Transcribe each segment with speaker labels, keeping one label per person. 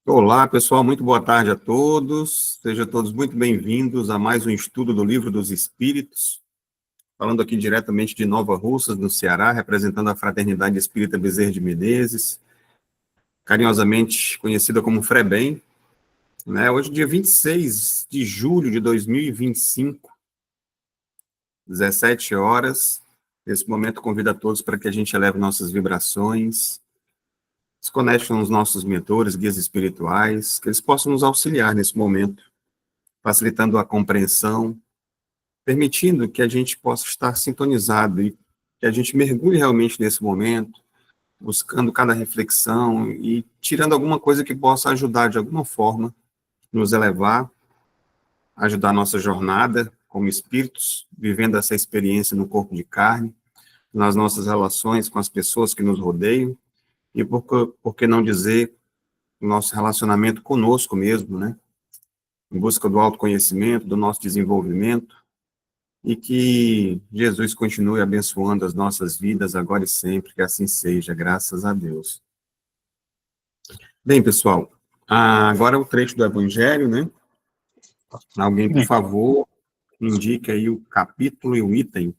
Speaker 1: Olá, pessoal, muito boa tarde a todos. Sejam todos muito bem-vindos a mais um estudo do Livro dos Espíritos. Falando aqui diretamente de Nova Russas, no Ceará, representando a Fraternidade Espírita Bezerra de Menezes, carinhosamente conhecida como FREBEM. Hoje, dia 26 de julho de 2025, 17 horas. Nesse momento, convido a todos para que a gente eleve nossas vibrações, se conecte com os nossos mentores, guias espirituais, que eles possam nos auxiliar nesse momento, facilitando a compreensão, permitindo que a gente possa estar sintonizado e que a gente mergulhe realmente nesse momento, buscando cada reflexão e tirando alguma coisa que possa ajudar de alguma forma, nos elevar, ajudar a nossa jornada como espíritos, vivendo essa experiência no corpo de carne, nas nossas relações com as pessoas que nos rodeiam, e por que não dizer, o nosso relacionamento conosco mesmo, né? Em busca do autoconhecimento, do nosso desenvolvimento, e que Jesus continue abençoando as nossas vidas agora e sempre, que assim seja, graças a Deus. Bem, pessoal, agora o trecho do Evangelho, né? Alguém, por favor, indique aí o capítulo e o item.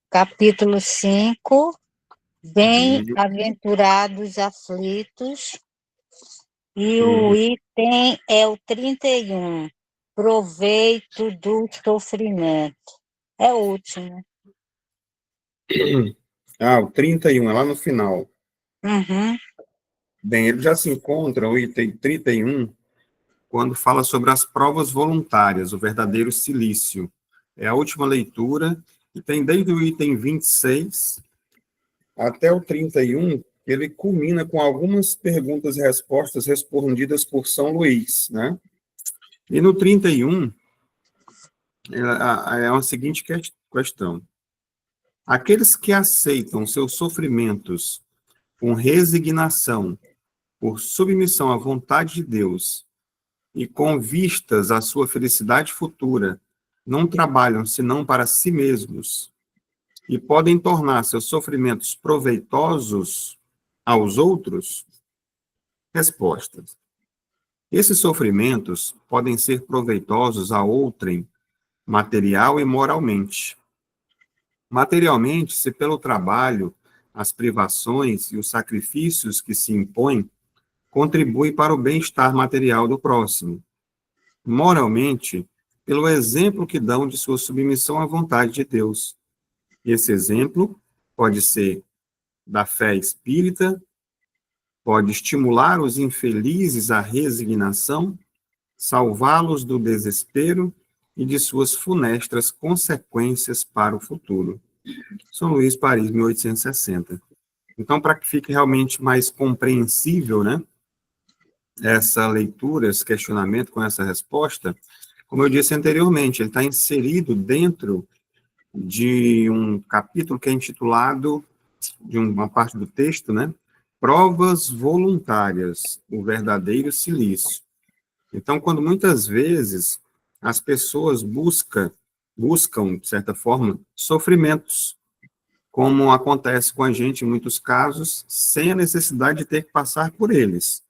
Speaker 2: Capítulo 5, Bem-aventurados aflitos, e o item é o 31, proveito do sofrimento. É o último.
Speaker 1: O 31, é lá no final.
Speaker 2: Uhum.
Speaker 1: Bem, ele já se encontra, o item 31, quando fala sobre as provas voluntárias, o verdadeiro silício. É a última leitura, e tem desde o item 26 até o 31, ele culmina com algumas perguntas e respostas respondidas por São Luís, né? E no 31, é a seguinte questão. Aqueles que aceitam seus sofrimentos com resignação, por submissão à vontade de Deus, e com vistas à sua felicidade futura, não trabalham senão para si mesmos, e podem tornar seus sofrimentos proveitosos aos outros? Respostas. Esses sofrimentos podem ser proveitosos a outrem, material e moralmente. Materialmente, se pelo trabalho, as privações e os sacrifícios que se impõem contribuem para o bem-estar material do próximo. Moralmente, pelo exemplo que dão de sua submissão à vontade de Deus. E esse exemplo pode ser da fé espírita, pode estimular os infelizes à resignação, salvá-los do desespero e de suas funestas consequências para o futuro. São Luís, Paris, 1860. Então, para que fique realmente mais compreensível, né, essa leitura, esse questionamento com essa resposta, como eu disse anteriormente, ele está inserido dentro de um capítulo que é intitulado, de uma parte do texto, né, Provas Voluntárias, o verdadeiro silício. Então, quando muitas vezes as pessoas buscam, de certa forma, sofrimentos, como acontece com a gente em muitos casos, sem a necessidade de ter que passar por eles.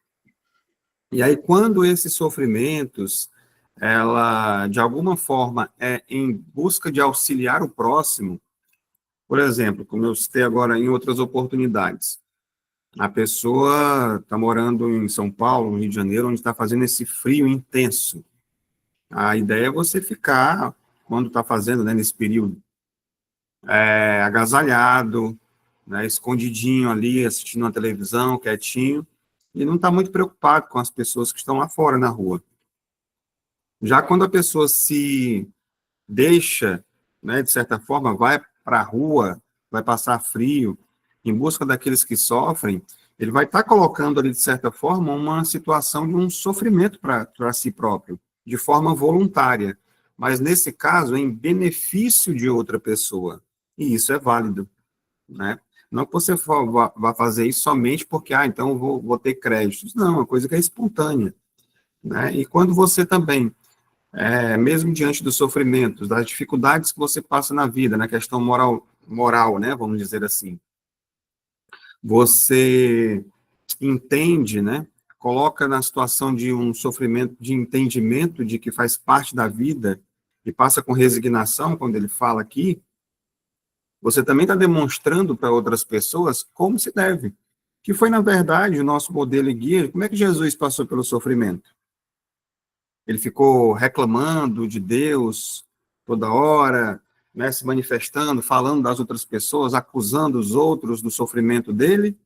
Speaker 1: E aí, quando esses sofrimentos, ela, de alguma forma, é em busca de auxiliar o próximo, por exemplo, como eu citei agora em outras oportunidades, a pessoa está morando em São Paulo, no Rio de Janeiro, onde está fazendo esse frio intenso. A ideia é você ficar, quando está fazendo, né, nesse período, agasalhado, né, escondidinho ali, assistindo uma televisão, quietinho, e não está muito preocupado com as pessoas que estão lá fora na rua. Já quando a pessoa se deixa, né, de certa forma, vai para a rua, vai passar frio, em busca daqueles que sofrem, ele vai estar colocando ali, de certa forma, uma situação de um sofrimento para si próprio, de forma voluntária, mas nesse caso, em benefício de outra pessoa, e isso é válido, né? Não que você vá fazer isso somente porque, então eu vou ter créditos. Não, é uma coisa que é espontânea, né? E quando você também, mesmo diante dos sofrimentos, das dificuldades que você passa na vida, na questão moral, né, vamos dizer assim, você entende, né? Coloca na situação de um sofrimento, de entendimento de que faz parte da vida, e passa com resignação, quando ele fala aqui, você também está demonstrando para outras pessoas como se deve. Que foi, na verdade, o nosso modelo e guia. Como é que Jesus passou pelo sofrimento? Ele ficou reclamando de Deus toda hora, né, se manifestando, falando das outras pessoas, acusando os outros do sofrimento dele?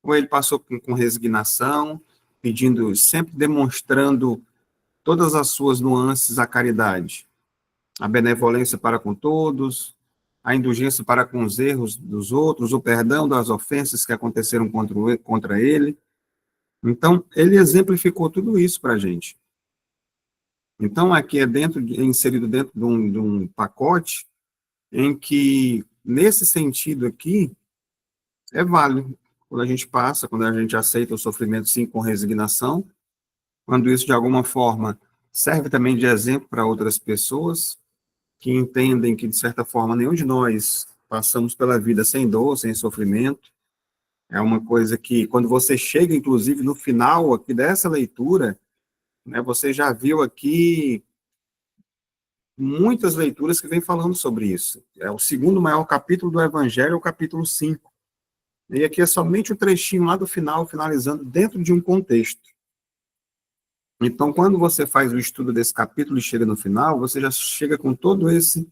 Speaker 1: Ou ele passou com resignação, pedindo, sempre demonstrando todas as suas nuances à caridade? A benevolência para com todos, a indulgência para com os erros dos outros, o perdão das ofensas que aconteceram contra ele. Então, ele exemplificou tudo isso para a gente. Então, aqui é inserido dentro de um pacote em que, nesse sentido aqui, é válido. Quando a gente passa, quando a gente aceita o sofrimento, sim, com resignação, quando isso, de alguma forma, serve também de exemplo para outras pessoas, que entendem que, de certa forma, nenhum de nós passamos pela vida sem dor, sem sofrimento. É uma coisa que, quando você chega, inclusive, no final aqui dessa leitura, né, você já viu aqui muitas leituras que vêm falando sobre isso. É o segundo maior capítulo do Evangelho, é o capítulo 5. E aqui é somente o trechinho lá do final, finalizando dentro de um contexto. Então, quando você faz o estudo desse capítulo e chega no final, você já chega com todo esse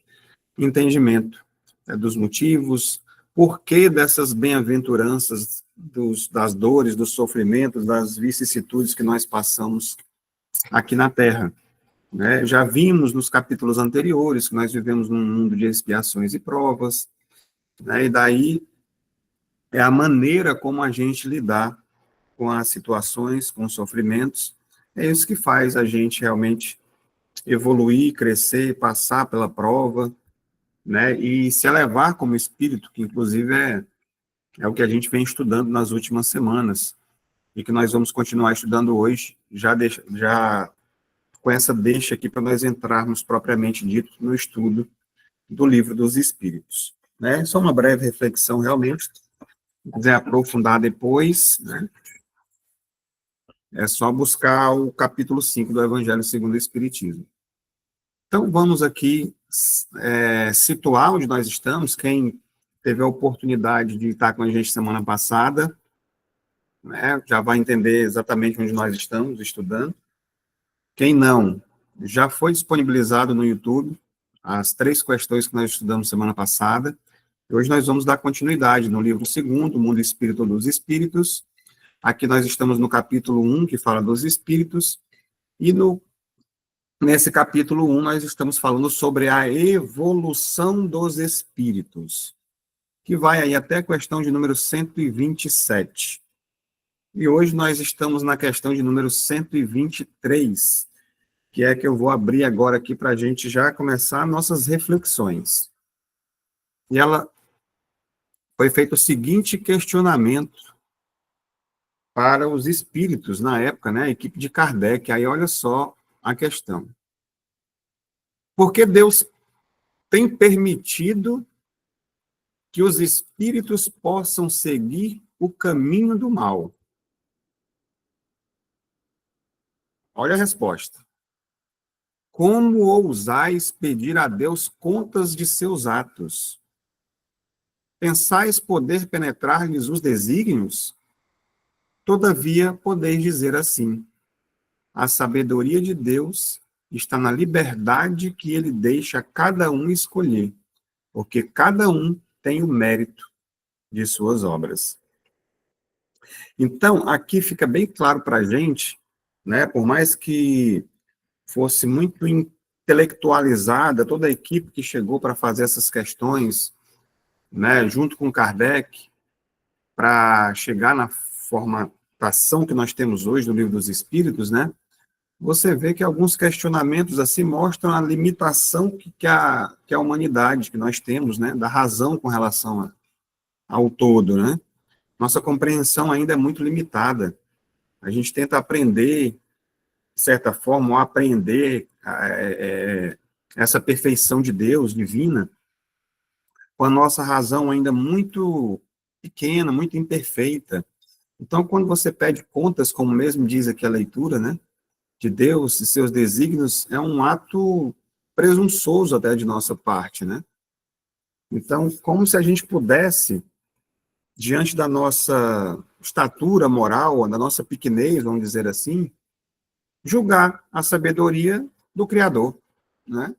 Speaker 1: entendimento, né, dos motivos, porquê dessas bem-aventuranças, das dores, dos sofrimentos, das vicissitudes que nós passamos aqui na Terra. Né? Já vimos nos capítulos anteriores que nós vivemos num mundo de expiações e provas, né? E daí é a maneira como a gente lidar com as situações, com os sofrimentos, é isso que faz a gente realmente evoluir, crescer, passar pela prova, né, e se elevar como espírito, que inclusive é o que a gente vem estudando nas últimas semanas, e que nós vamos continuar estudando hoje, já com essa deixa aqui para nós entrarmos propriamente dito no estudo do Livro dos Espíritos. Né? Só uma breve reflexão, realmente, se quiser aprofundar depois, né, é só buscar o capítulo 5 do Evangelho segundo o Espiritismo. Então, vamos aqui situar onde nós estamos. Quem teve a oportunidade de estar com a gente semana passada, né, já vai entender exatamente onde nós estamos estudando. Quem não, já foi disponibilizado no YouTube as 3 questões que nós estudamos semana passada. E hoje nós vamos dar continuidade no livro 2º, O Mundo Espírito dos Espíritos. Aqui nós estamos no capítulo 1, que fala dos espíritos, e nesse capítulo 1 nós estamos falando sobre a evolução dos espíritos, que vai aí até a questão de número 127. E hoje nós estamos na questão de número 123, que é que eu vou abrir agora aqui para a gente já começar nossas reflexões. E ela foi feito o seguinte questionamento para os espíritos na época, né, a equipe de Kardec. Aí olha só a questão. Por que Deus tem permitido que os espíritos possam seguir o caminho do mal? Olha a resposta. Como ousais pedir a Deus contas de seus atos? Pensais poder penetrar-lhes os desígnios? Todavia, podeis dizer assim: a sabedoria de Deus está na liberdade que ele deixa a cada um escolher, porque cada um tem o mérito de suas obras. Então, aqui fica bem claro para a gente, né, por mais que fosse muito intelectualizada toda a equipe que chegou para fazer essas questões, né, junto com Kardec, para chegar na formatação que nós temos hoje do Livro dos Espíritos, né, você vê que alguns questionamentos assim mostram a limitação que a humanidade, que nós temos, né, da razão com relação ao todo, né? Nossa compreensão ainda é muito limitada. A gente tenta aprender, de certa forma, ou aprender essa perfeição de Deus, divina, com a nossa razão ainda muito pequena, muito imperfeita. Então, quando você pede contas, como mesmo diz aqui a leitura, né, de Deus e seus desígnios, é um ato presunçoso até de nossa parte, né? Então, como se a gente pudesse, diante da nossa estatura moral, da nossa pequenez, vamos dizer assim, julgar a sabedoria do Criador, né?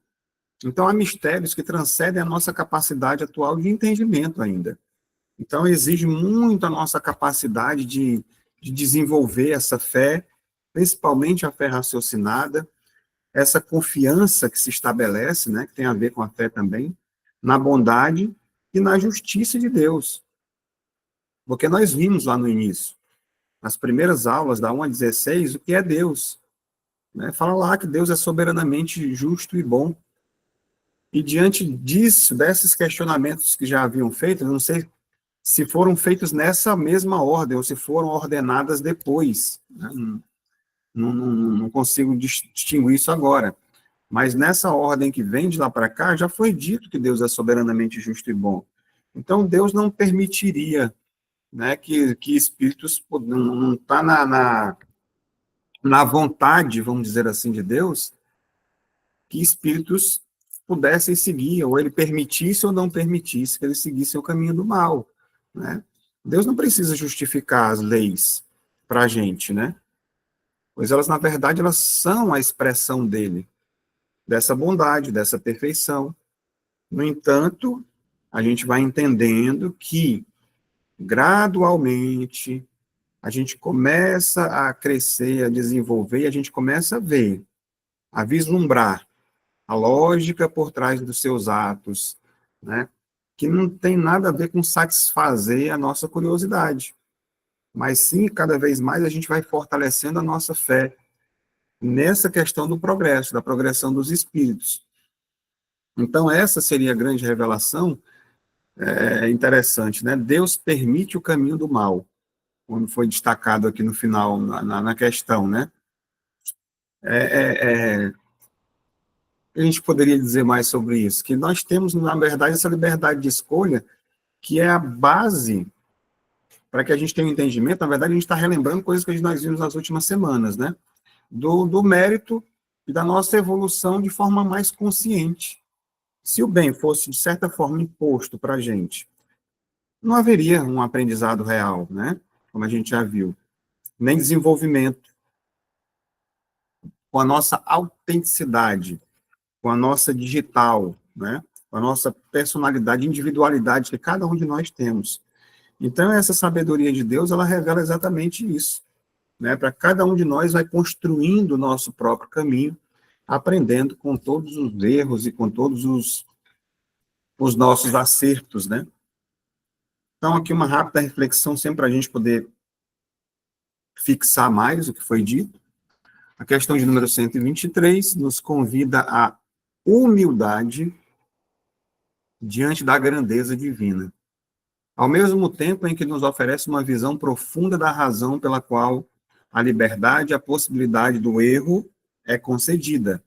Speaker 1: Então, há mistérios que transcendem a nossa capacidade atual de entendimento ainda. Então, exige muito a nossa capacidade de desenvolver essa fé, principalmente a fé raciocinada, essa confiança que se estabelece, né, que tem a ver com a fé também, na bondade e na justiça de Deus. Porque nós vimos lá no início, nas primeiras aulas, da 1 a 16, o que é Deus. Né? Fala lá que Deus é soberanamente justo e bom. E diante disso, desses questionamentos que já haviam feito, eu não sei se foram feitos nessa mesma ordem, ou se foram ordenadas depois. Né? Não consigo distinguir isso agora. Mas nessa ordem que vem de lá para cá, já foi dito que Deus é soberanamente justo e bom. Então, Deus não permitiria, né, que espíritos, não está na vontade, vamos dizer assim, de Deus, que espíritos pudessem seguir, ou ele permitisse ou não permitisse que eles seguissem o caminho do mal, né? Deus não precisa justificar as leis para a gente, né? Pois elas, na verdade, elas são a expressão dele, dessa bondade, dessa perfeição. No entanto, a gente vai entendendo que, gradualmente, a gente começa a crescer, a desenvolver, e a gente começa a ver, a vislumbrar a lógica por trás dos seus atos, né? Que não tem nada a ver com satisfazer a nossa curiosidade, mas sim, cada vez mais a gente vai fortalecendo a nossa fé nessa questão do progresso, da progressão dos espíritos. Então, essa seria a grande revelação interessante, né? Deus permite o caminho do mal, como foi destacado aqui no final, na questão, né? A gente poderia dizer mais sobre isso, que nós temos, na verdade, essa liberdade de escolha, que é a base para que a gente tenha um entendimento. Na verdade, a gente está relembrando coisas que nós vimos nas últimas semanas, né? Do mérito e da nossa evolução de forma mais consciente. Se o bem fosse, de certa forma, imposto para a gente, não haveria um aprendizado real, né? Como a gente já viu, nem desenvolvimento. Com a nossa autenticidade, com a nossa digital, né? Com a nossa personalidade, individualidade que cada um de nós temos. Então, essa sabedoria de Deus, ela revela exatamente isso, né? Para cada um de nós vai construindo o nosso próprio caminho, aprendendo com todos os erros e com todos os nossos acertos, né? Então, aqui uma rápida reflexão, sempre para a gente poder fixar mais o que foi dito. A questão de número 123 nos convida à humildade diante da grandeza divina, ao mesmo tempo em que nos oferece uma visão profunda da razão pela qual a liberdade e a possibilidade do erro é concedida.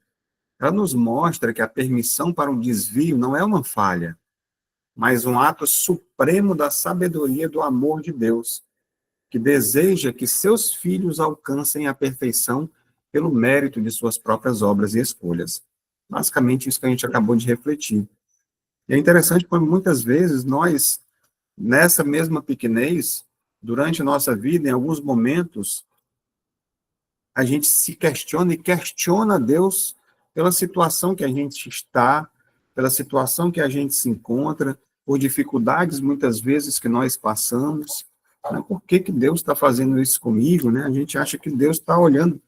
Speaker 1: Ela nos mostra que a permissão para um desvio não é uma falha, mas um ato supremo da sabedoria do amor de Deus, que deseja que seus filhos alcancem a perfeição pelo mérito de suas próprias obras e escolhas. Basicamente, isso que a gente acabou de refletir. E é interessante porque muitas vezes nós, nessa mesma pequenez, durante a nossa vida, em alguns momentos, a gente se questiona e questiona Deus pela situação que a gente está, pela situação que a gente se encontra, por dificuldades muitas vezes que nós passamos. Né? Por que Deus está fazendo isso comigo? Né? A gente acha que Deus está olhando,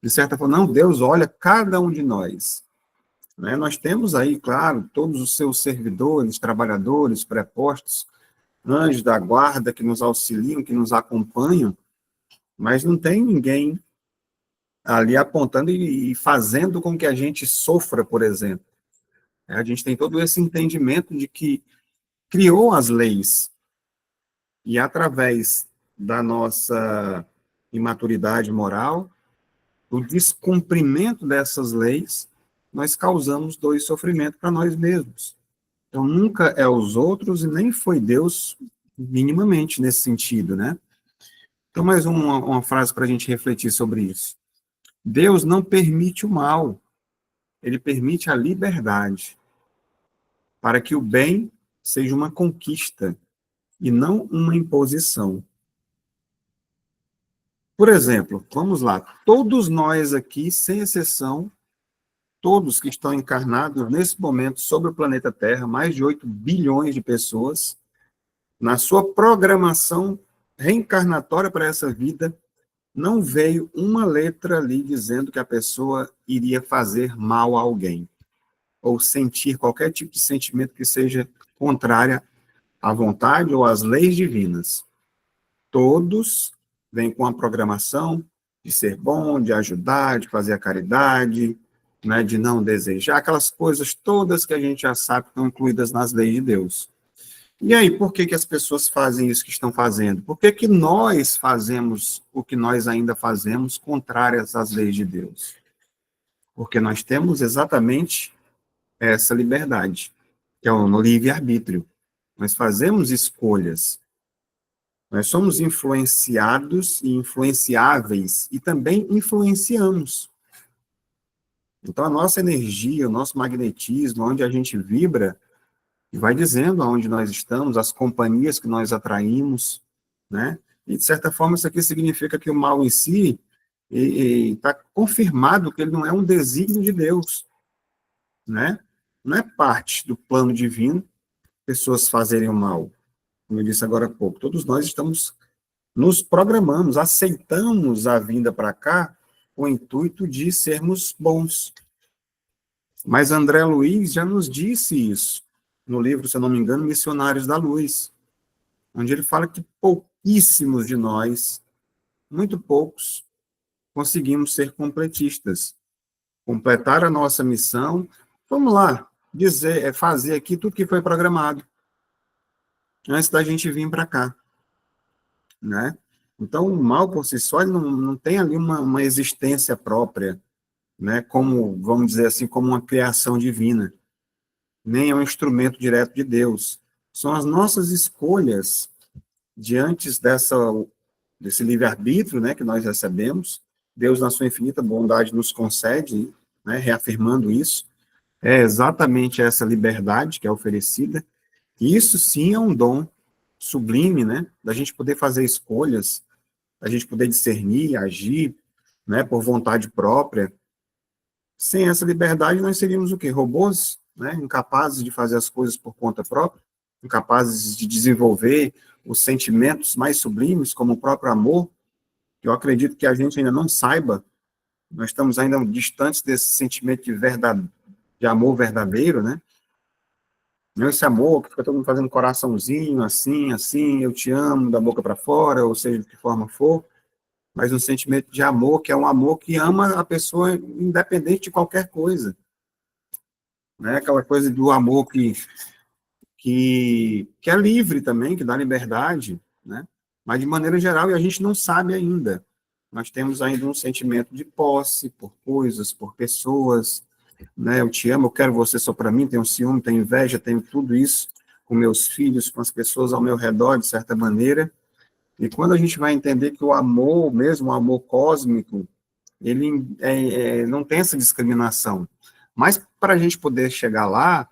Speaker 1: de certa forma. Não, Deus olha cada um de nós. Né? Nós temos aí, claro, todos os seus servidores, trabalhadores, prepostos, anjos da guarda que nos auxiliam, que nos acompanham, mas não tem ninguém ali apontando e fazendo com que a gente sofra, por exemplo. A gente tem todo esse entendimento de que criou as leis e, através da nossa imaturidade moral, o descumprimento dessas leis, nós causamos dor e sofrimento para nós mesmos. Então, nunca é os outros e nem foi Deus minimamente nesse sentido, né? Então, mais uma frase para a gente refletir sobre isso. Deus não permite o mal, ele permite a liberdade, para que o bem seja uma conquista e não uma imposição. Por exemplo, vamos lá, todos nós aqui, sem exceção, todos que estão encarnados nesse momento sobre o planeta Terra, mais de 8 bilhões de pessoas, na sua programação reencarnatória para essa vida, não veio uma letra ali dizendo que a pessoa iria fazer mal a alguém, ou sentir qualquer tipo de sentimento que seja contrária à vontade ou às leis divinas. Todos vêm com a programação de ser bom, de ajudar, de fazer a caridade, né, de não desejar, aquelas coisas todas que a gente já sabe que estão incluídas nas leis de Deus. E aí, por que as pessoas fazem isso que estão fazendo? Por que nós fazemos o que nós ainda fazemos contrárias às leis de Deus? Porque nós temos exatamente essa liberdade, que é o livre-arbítrio. Nós fazemos escolhas. Nós somos influenciados e influenciáveis e também influenciamos. Então, a nossa energia, o nosso magnetismo, onde a gente vibra, vai dizendo aonde nós estamos, as companhias que nós atraímos, né? E, de certa forma, isso aqui significa que o mal em si está confirmado que ele não é um desígnio de Deus, né? Não é parte do plano divino pessoas fazerem o mal, como eu disse agora há pouco. Todos nós estamos nos programamos, aceitamos a vinda para cá com o intuito de sermos bons. Mas André Luiz já nos disse isso no livro, se eu não me engano, Missionários da Luz, onde ele fala que pouquíssimos de nós, muito poucos, conseguimos ser completistas, completar a nossa missão. Vamos lá, fazer aqui tudo que foi programado antes da gente vir para cá, né? Então, o mal por si só, ele não tem ali uma existência própria, né? Como, vamos dizer assim, como uma criação divina, nem é um instrumento direto de Deus. São as nossas escolhas diante desse livre-arbítrio, né, que nós recebemos. Deus, na sua infinita bondade, nos concede, né, reafirmando isso. É exatamente essa liberdade que é oferecida. E isso sim é um dom sublime, né, da gente poder fazer escolhas, da gente poder discernir, agir, né, por vontade própria. Sem essa liberdade, nós seríamos o quê? Robôs, né, incapazes de fazer as coisas por conta própria, incapazes de desenvolver os sentimentos mais sublimes, como o próprio amor, que eu acredito que a gente ainda não saiba, nós estamos ainda distantes desse sentimento de amor verdadeiro, né? Não esse amor que fica todo mundo fazendo coraçãozinho, assim, assim, eu te amo, da boca para fora, ou seja, de que forma for, mas um sentimento de amor, que é um amor que ama a pessoa independente de qualquer coisa, né? Aquela coisa do amor que é livre também, que dá liberdade, né? Mas de maneira geral, e a gente não sabe ainda. Nós temos ainda um sentimento de posse por coisas, por pessoas, né? Eu te amo, eu quero você só para mim, tenho ciúme, tenho inveja, tenho tudo isso com meus filhos, com as pessoas ao meu redor, de certa maneira. E quando a gente vai entender que o amor, mesmo o amor cósmico, ele não tem essa discriminação. Mas para a gente poder chegar lá,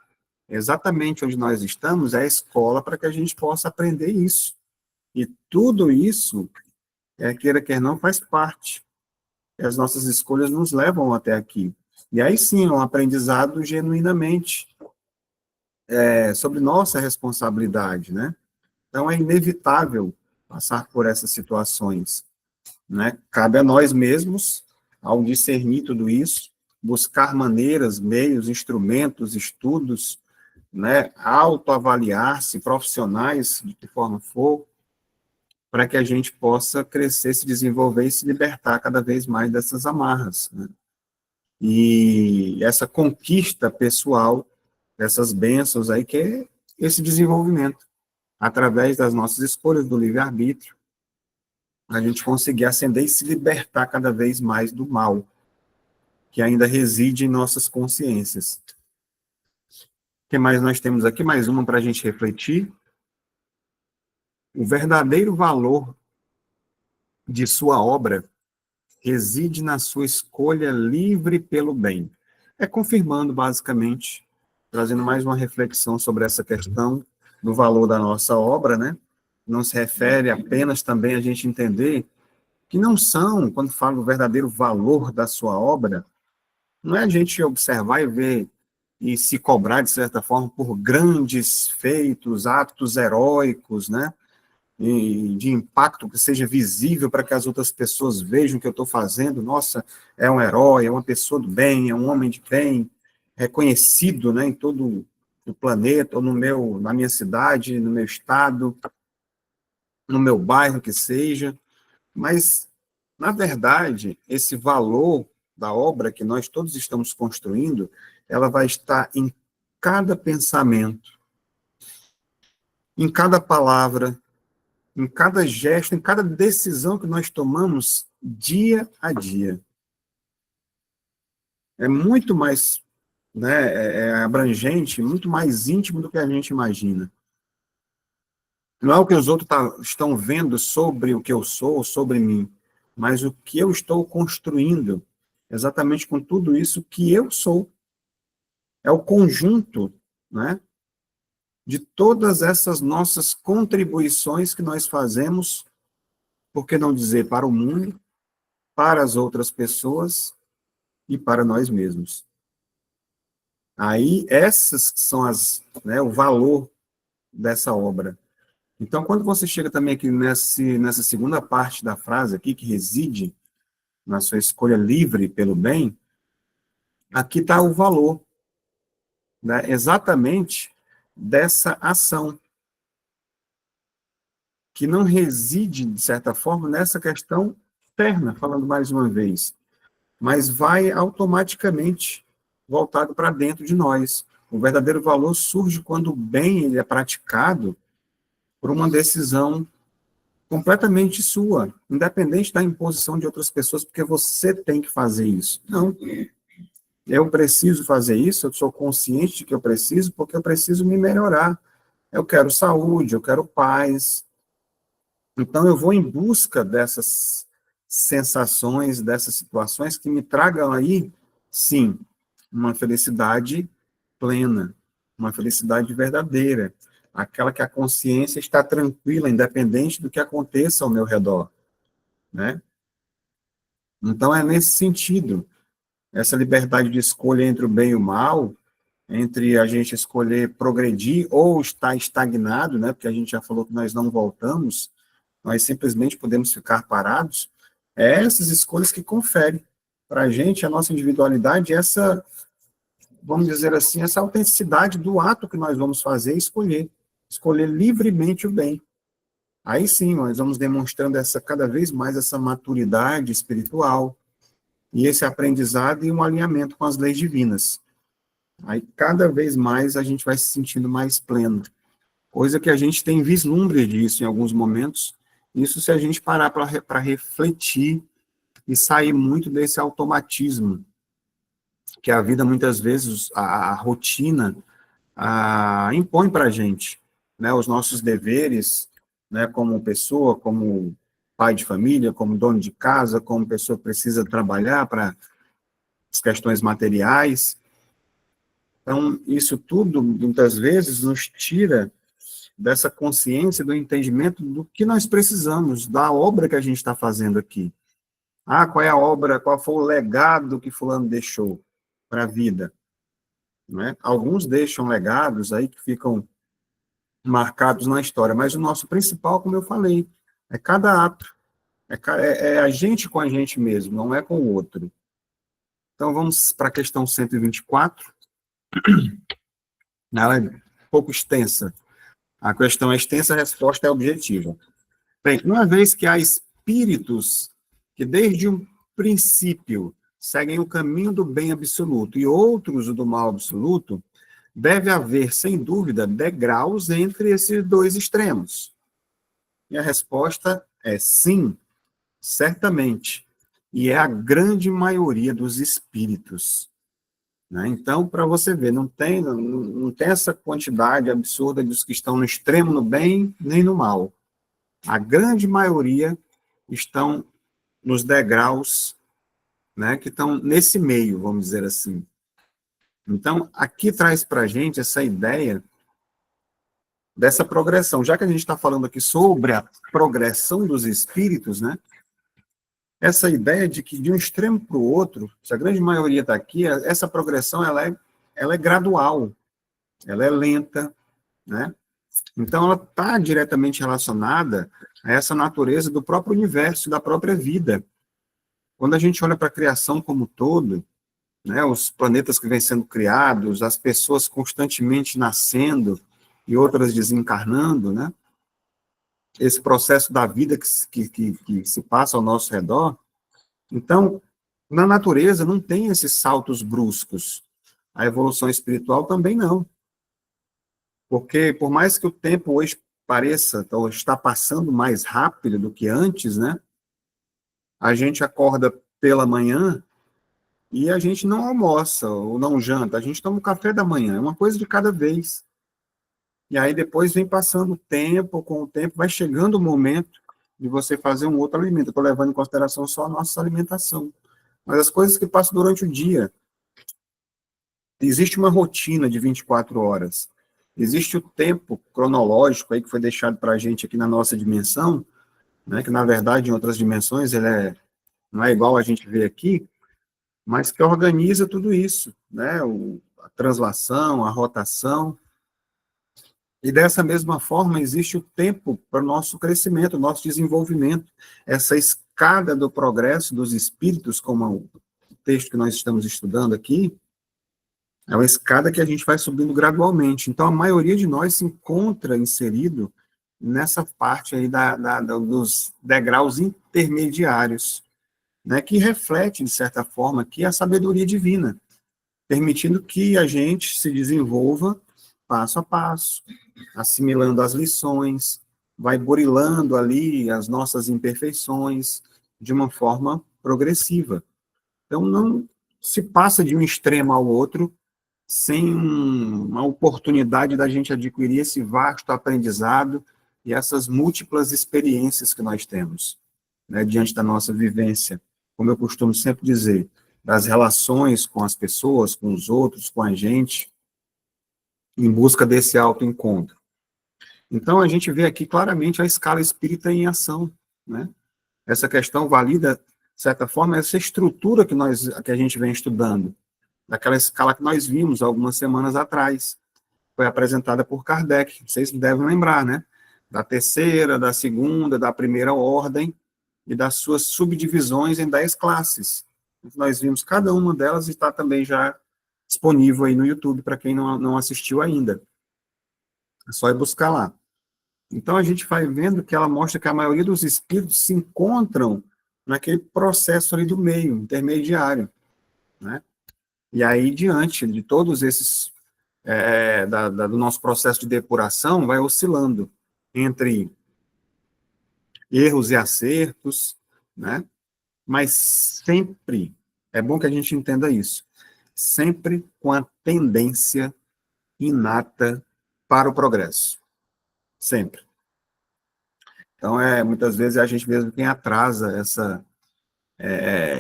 Speaker 1: exatamente onde nós estamos é a escola para que a gente possa aprender isso. E tudo isso, queira quer não, faz parte. E as nossas escolhas nos levam até aqui. E aí sim, é um aprendizado genuinamente sobre nossa responsabilidade, né? Então é inevitável passar por essas situações, né? Cabe a nós mesmos, ao discernir tudo isso, buscar maneiras, meios, instrumentos, estudos, né, autoavaliar-se, profissionais, de que forma for, para que a gente possa crescer, se desenvolver e se libertar cada vez mais dessas amarras, né? E essa conquista pessoal, dessas bênçãos aí, que é esse desenvolvimento, através das nossas escolhas do livre-arbítrio, a gente conseguir ascender e se libertar cada vez mais do mal, que ainda reside em nossas consciências. O que mais nós temos aqui? Mais uma para a gente refletir. O verdadeiro valor de sua obra reside na sua escolha livre pelo bem. É confirmando, basicamente, trazendo mais uma reflexão sobre essa questão do valor da nossa obra, né? Não se refere apenas também a gente entender que não são, quando fala do verdadeiro valor da sua obra, não é a gente observar e ver e se cobrar, de certa forma, por grandes feitos, atos heróicos, né? E de impacto que seja visível para que as outras pessoas vejam o que eu estou fazendo. Nossa, é um herói, é uma pessoa do bem, é um homem de bem, reconhecido, né, em todo o planeta, ou na minha cidade, no meu estado, no meu bairro, que seja. Mas, na verdade, esse valor da obra que nós todos estamos construindo, ela vai estar em cada pensamento, em cada palavra, em cada gesto, em cada decisão que nós tomamos dia a dia. É muito mais, né, abrangente, muito mais íntimo do que a gente imagina. Não é o que os outros estão vendo sobre o que eu sou, sobre mim, mas o que eu estou construindo, exatamente com tudo isso que eu sou. É o conjunto, né, de todas essas nossas contribuições que nós fazemos, por que não dizer, para o mundo, para as outras pessoas e para nós mesmos. Aí, essas são né, o valor dessa obra. Então, quando você chega também aqui nessa segunda parte da frase aqui, que reside na sua escolha livre pelo bem, aqui está o valor, né, exatamente dessa ação, que não reside, de certa forma, nessa questão externa, falando mais uma vez, mas vai automaticamente voltado para dentro de nós. O verdadeiro valor surge quando o bem ele é praticado por uma decisão completamente sua, independente da imposição de outras pessoas, porque você tem que fazer isso. Não, eu preciso fazer isso, eu sou consciente de que eu preciso, porque eu preciso me melhorar. Eu quero saúde, eu quero paz. Então, eu vou em busca dessas sensações, dessas situações que me tragam aí, sim, uma felicidade plena, uma felicidade verdadeira, aquela que a consciência está tranquila, independente do que aconteça ao meu redor, né? Então, é nesse sentido, essa liberdade de escolha entre o bem e o mal, entre a gente escolher progredir ou estar estagnado, né? Porque a gente já falou que nós não voltamos, nós simplesmente podemos ficar parados, é essas escolhas que conferem para a gente, a nossa individualidade, essa, vamos dizer assim, essa autenticidade do ato que nós vamos fazer e escolher livremente o bem. Aí sim, nós vamos demonstrando cada vez mais essa maturidade espiritual e esse aprendizado e um alinhamento com as leis divinas. Aí cada vez mais a gente vai se sentindo mais pleno, coisa que a gente tem vislumbre disso em alguns momentos, isso se a gente parar para refletir e sair muito desse automatismo, que a vida muitas vezes, a rotina, impõe para a gente, né, os nossos deveres, né, como pessoa, como pai de família, como dono de casa, como pessoa que precisa trabalhar para as questões materiais. Então, isso tudo, muitas vezes, nos tira dessa consciência, do entendimento do que nós precisamos, da obra que a gente está fazendo aqui. Ah, qual é a obra, qual foi o legado que fulano deixou para a vida? Né? Alguns deixam legados aí que ficam marcados na história, mas o nosso principal, como eu falei, é cada ato, é a gente com a gente mesmo, não é com o outro. Então, vamos para a questão 124. Ela é um pouco extensa. A questão é extensa, a resposta é objetiva. Bem, uma vez que há espíritos que desde um princípio seguem o caminho do bem absoluto e outros o do mal absoluto, deve haver, sem dúvida, degraus entre esses dois extremos. E a resposta é sim, certamente. E é a grande maioria dos espíritos. Né? Então, para você ver, não tem essa quantidade absurda dos que estão no extremo no bem nem no mal. A grande maioria estão nos degraus, né, que estão nesse meio, vamos dizer assim. Então, aqui traz para a gente essa ideia dessa progressão. Já que a gente está falando aqui sobre a progressão dos espíritos, né, essa ideia de que de um extremo para o outro, se a grande maioria está aqui, essa progressão ela é gradual, ela é lenta, né? Então, ela está diretamente relacionada a essa natureza do próprio universo, da própria vida. Quando a gente olha para a criação como um todo, né, os planetas que vêm sendo criados, as pessoas constantemente nascendo e outras desencarnando, né, esse processo da vida que se passa ao nosso redor. Então, na natureza não tem esses saltos bruscos. A evolução espiritual também não. Porque, por mais que o tempo hoje pareça, ou está passando mais rápido do que antes, né, a gente acorda pela manhã e a gente não almoça ou não janta, a gente toma o café da manhã, é uma coisa de cada vez. E aí depois vem passando o tempo, com o tempo vai chegando o momento de você fazer um outro alimento. Eu estou levando em consideração só a nossa alimentação. Mas as coisas que passam durante o dia. Existe uma rotina de 24 horas. Existe o tempo cronológico aí que foi deixado para a gente aqui na nossa dimensão, né, que na verdade em outras dimensões não é igual a gente vê aqui, mas que organiza tudo isso, né, a translação, a rotação. E dessa mesma forma existe o tempo para o nosso crescimento, o nosso desenvolvimento, essa escada do progresso dos espíritos, como o texto que nós estamos estudando aqui, é uma escada que a gente vai subindo gradualmente. Então, a maioria de nós se encontra inserido nessa parte aí dos degraus intermediários, né, que reflete, de certa forma, que a sabedoria divina, permitindo que a gente se desenvolva passo a passo, assimilando as lições, vai burilando ali as nossas imperfeições de uma forma progressiva. Então, não se passa de um extremo ao outro sem uma oportunidade da gente adquirir esse vasto aprendizado e essas múltiplas experiências que nós temos, né, diante da nossa vivência. Como eu costumo sempre dizer, das relações com as pessoas, com os outros, com a gente, em busca desse autoencontro. Então, a gente vê aqui claramente a escala espírita em ação, né? Essa questão valida, de certa forma, essa estrutura que a gente vem estudando, daquela escala que nós vimos algumas semanas atrás, foi apresentada por Kardec, vocês devem lembrar, né? Da terceira, da segunda, da primeira ordem, e das suas subdivisões em 10 classes. Nós vimos cada uma delas e está também já disponível aí no YouTube, para quem não assistiu ainda. É só ir buscar lá. Então, a gente vai vendo que ela mostra que a maioria dos espíritos se encontram naquele processo ali do meio, intermediário, né? E aí, diante de todos esses, do nosso processo de depuração, vai oscilando entre erros e acertos, né? Mas sempre, é bom que a gente entenda isso, sempre com a tendência inata para o progresso. Sempre. Então, muitas vezes é a gente mesmo quem atrasa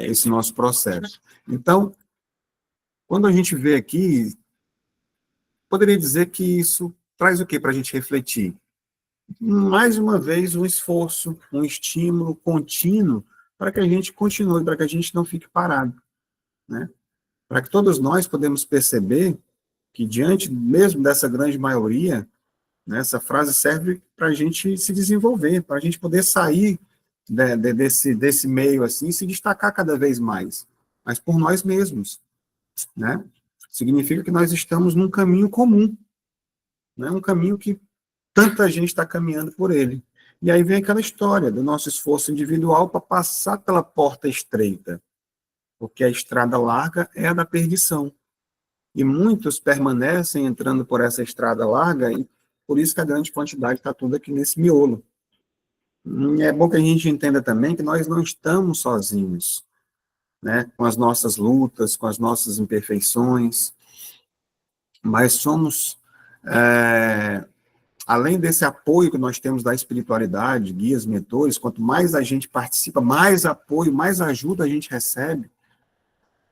Speaker 1: esse nosso processo. Então, quando a gente vê aqui, poderia dizer que isso traz o quê para a gente refletir? Mais uma vez, um esforço, um estímulo contínuo para que a gente continue, para que a gente não fique parado, né? Para que todos nós podemos perceber que, diante mesmo dessa grande maioria, né, essa frase serve para a gente se desenvolver, para a gente poder sair desse meio assim e se destacar cada vez mais, mas por nós mesmos, né? Significa que nós estamos num caminho comum, né? Um caminho que tanta gente está caminhando por ele. E aí vem aquela história do nosso esforço individual para passar pela porta estreita, porque a estrada larga é a da perdição. E muitos permanecem entrando por essa estrada larga, e por isso que a grande quantidade está tudo aqui nesse miolo. E é bom que a gente entenda também que nós não estamos sozinhos, né, com as nossas lutas, com as nossas imperfeições, mas somos além desse apoio que nós temos da espiritualidade, guias, mentores, quanto mais a gente participa, mais apoio, mais ajuda a gente recebe.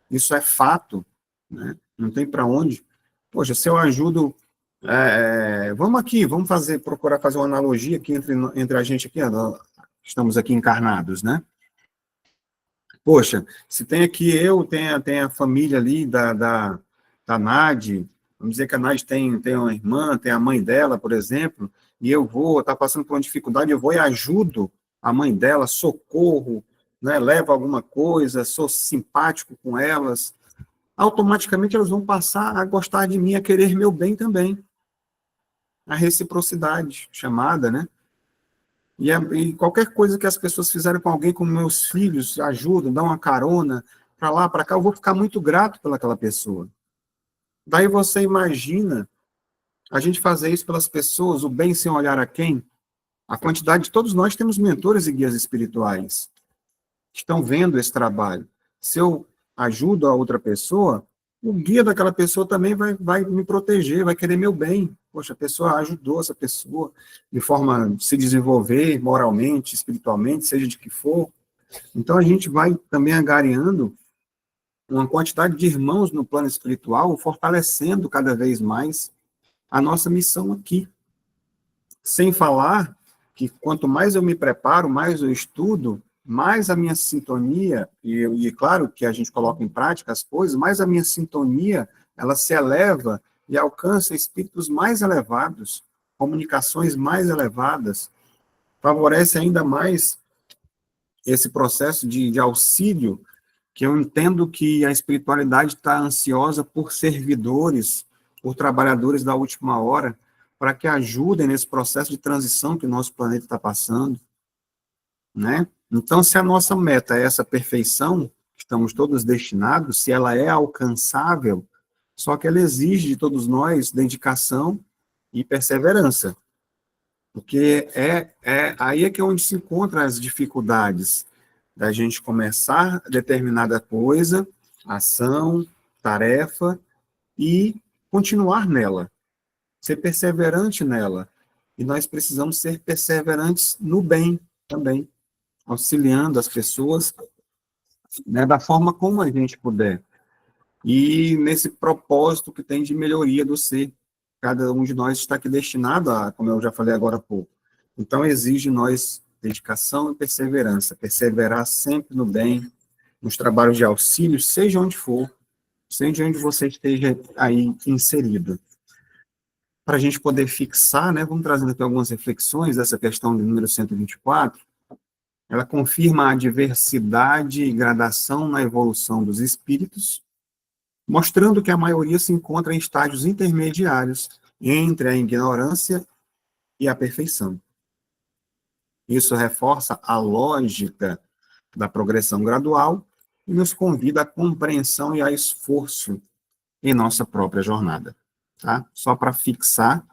Speaker 1: Isso é fato, né? Não tem para onde. Poxa, se eu ajudo, vamos aqui, procurar fazer uma analogia aqui entre a gente aqui, estamos aqui encarnados, né? Poxa, se tem aqui tem a família ali da Nadi, vamos dizer que a Nadi tem uma irmã, tem a mãe dela, por exemplo, e eu tá passando por uma dificuldade, eu vou e ajudo a mãe dela, socorro, né, levo alguma coisa, sou simpático com elas, automaticamente elas vão passar a gostar de mim, a querer meu bem também. A reciprocidade chamada, né? E qualquer coisa que as pessoas fizerem com alguém, como meus filhos, ajudam, dão uma carona, para lá, para cá, eu vou ficar muito grato pelaquela pessoa. Daí você imagina a gente fazer isso pelas pessoas, o bem sem olhar a quem? A quantidade de todos nós temos mentores e guias espirituais que estão vendo esse trabalho. Se eu ajudo a outra pessoa, o guia daquela pessoa também vai me proteger, vai querer meu bem. Poxa, a pessoa ajudou essa pessoa de forma a se desenvolver moralmente, espiritualmente, seja de que for. Então, a gente vai também angariando uma quantidade de irmãos no plano espiritual, fortalecendo cada vez mais a nossa missão aqui. Sem falar que quanto mais eu me preparo, mais eu estudo, mais a minha sintonia, e claro que a gente coloca em prática as coisas, mais a minha sintonia, ela se eleva e alcança espíritos mais elevados, comunicações mais elevadas, favorece ainda mais esse processo de auxílio, que eu entendo que a espiritualidade está ansiosa por servidores, por trabalhadores da última hora, para que ajudem nesse processo de transição que o nosso planeta está passando, né? Então, se a nossa meta é essa perfeição, estamos todos destinados, se ela é alcançável, só que ela exige de todos nós dedicação e perseverança, porque aí é que é onde se encontram as dificuldades da gente começar determinada coisa, ação, tarefa, e continuar nela, ser perseverante nela. E nós precisamos ser perseverantes no bem também, auxiliando as pessoas, né, da forma como a gente puder. E nesse propósito que tem de melhoria do ser. Cada um de nós está aqui destinado a, como eu já falei agora há pouco. Então, exige nós dedicação e perseverança. Perseverar sempre no bem, nos trabalhos de auxílio, seja onde for, seja onde você esteja aí inserido. Para a gente poder fixar, né, vamos trazendo aqui algumas reflexões dessa questão do número 124. Ela confirma a diversidade e gradação na evolução dos espíritos, mostrando que a maioria se encontra em estágios intermediários entre a ignorância e a perfeição. Isso reforça a lógica da progressão gradual e nos convida à compreensão e a esforço em nossa própria jornada. Tá? Só para fixar,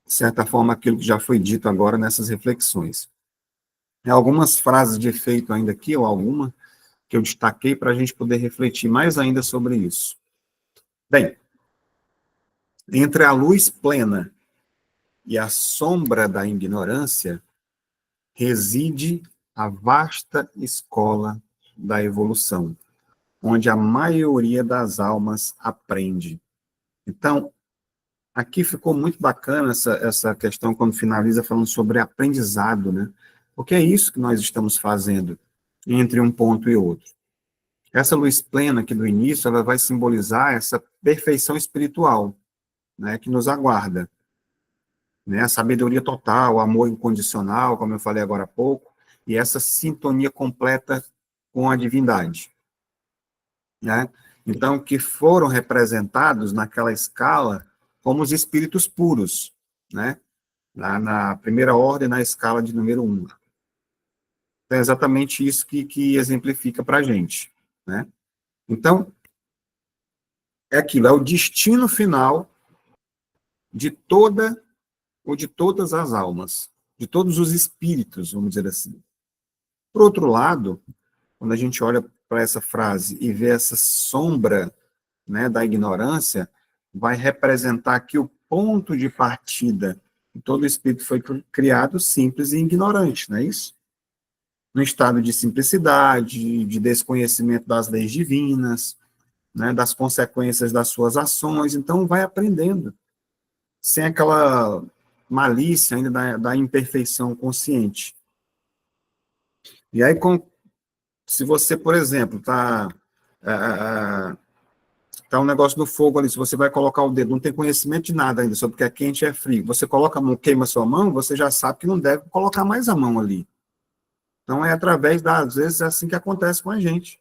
Speaker 1: de certa forma, aquilo que já foi dito agora nessas reflexões. Algumas frases de efeito ainda aqui, ou alguma, que eu destaquei para a gente poder refletir mais ainda sobre isso. Bem, entre a luz plena e a sombra da ignorância, reside a vasta escola da evolução, onde a maioria das almas aprende. Então, aqui ficou muito bacana essa questão quando finaliza falando sobre aprendizado, né? Porque é isso que nós estamos fazendo entre um ponto e outro. Essa luz plena aqui do início, ela vai simbolizar essa perfeição espiritual, né, que nos aguarda. Né? A sabedoria total, o amor incondicional, como eu falei agora há pouco, e essa sintonia completa com a divindade. Né? Então, que foram representados naquela escala como os espíritos puros, né? Lá na primeira ordem, na escala de número 1. É exatamente isso que exemplifica para a gente. Né? Então, é aquilo, é o destino final de toda ou de todas as almas, de todos os espíritos, vamos dizer assim. Por outro lado, quando a gente olha para essa frase e vê essa sombra, né, da ignorância, vai representar aqui o ponto de partida Todo espírito foi criado simples e ignorante, não é isso? No estado de simplicidade, de desconhecimento das leis divinas, né, das consequências das suas ações, então vai aprendendo, sem aquela malícia ainda da imperfeição consciente. E aí, se você, por exemplo, tá um negócio no fogo ali, se você vai colocar o dedo, não tem conhecimento de nada ainda sobre o que é quente e é frio, você coloca a mão, queima a sua mão, você já sabe que não deve colocar mais a mão ali. Então, é através às vezes, é assim que acontece com a gente,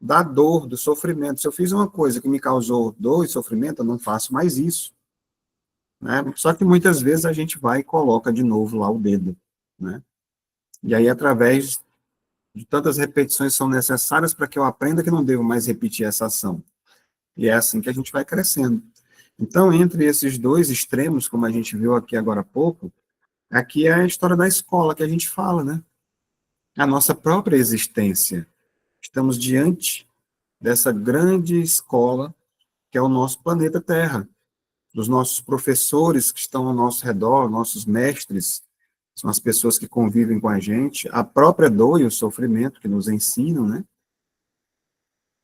Speaker 1: da dor, do sofrimento. Se eu fiz uma coisa que me causou dor e sofrimento, eu não faço mais isso, né? Só que muitas vezes a gente vai e coloca de novo lá o dedo, né? E aí, através de tantas repetições são necessárias para que eu aprenda que não devo mais repetir essa ação. E é assim que a gente vai crescendo. Então, entre esses dois extremos, como a gente viu aqui agora há pouco, aqui é a história da escola que a gente fala, né? A nossa própria existência. Estamos diante dessa grande escola que é o nosso planeta Terra, dos nossos professores que estão ao nosso redor, nossos mestres, são as pessoas que convivem com a gente, a própria dor e o sofrimento que nos ensinam, né?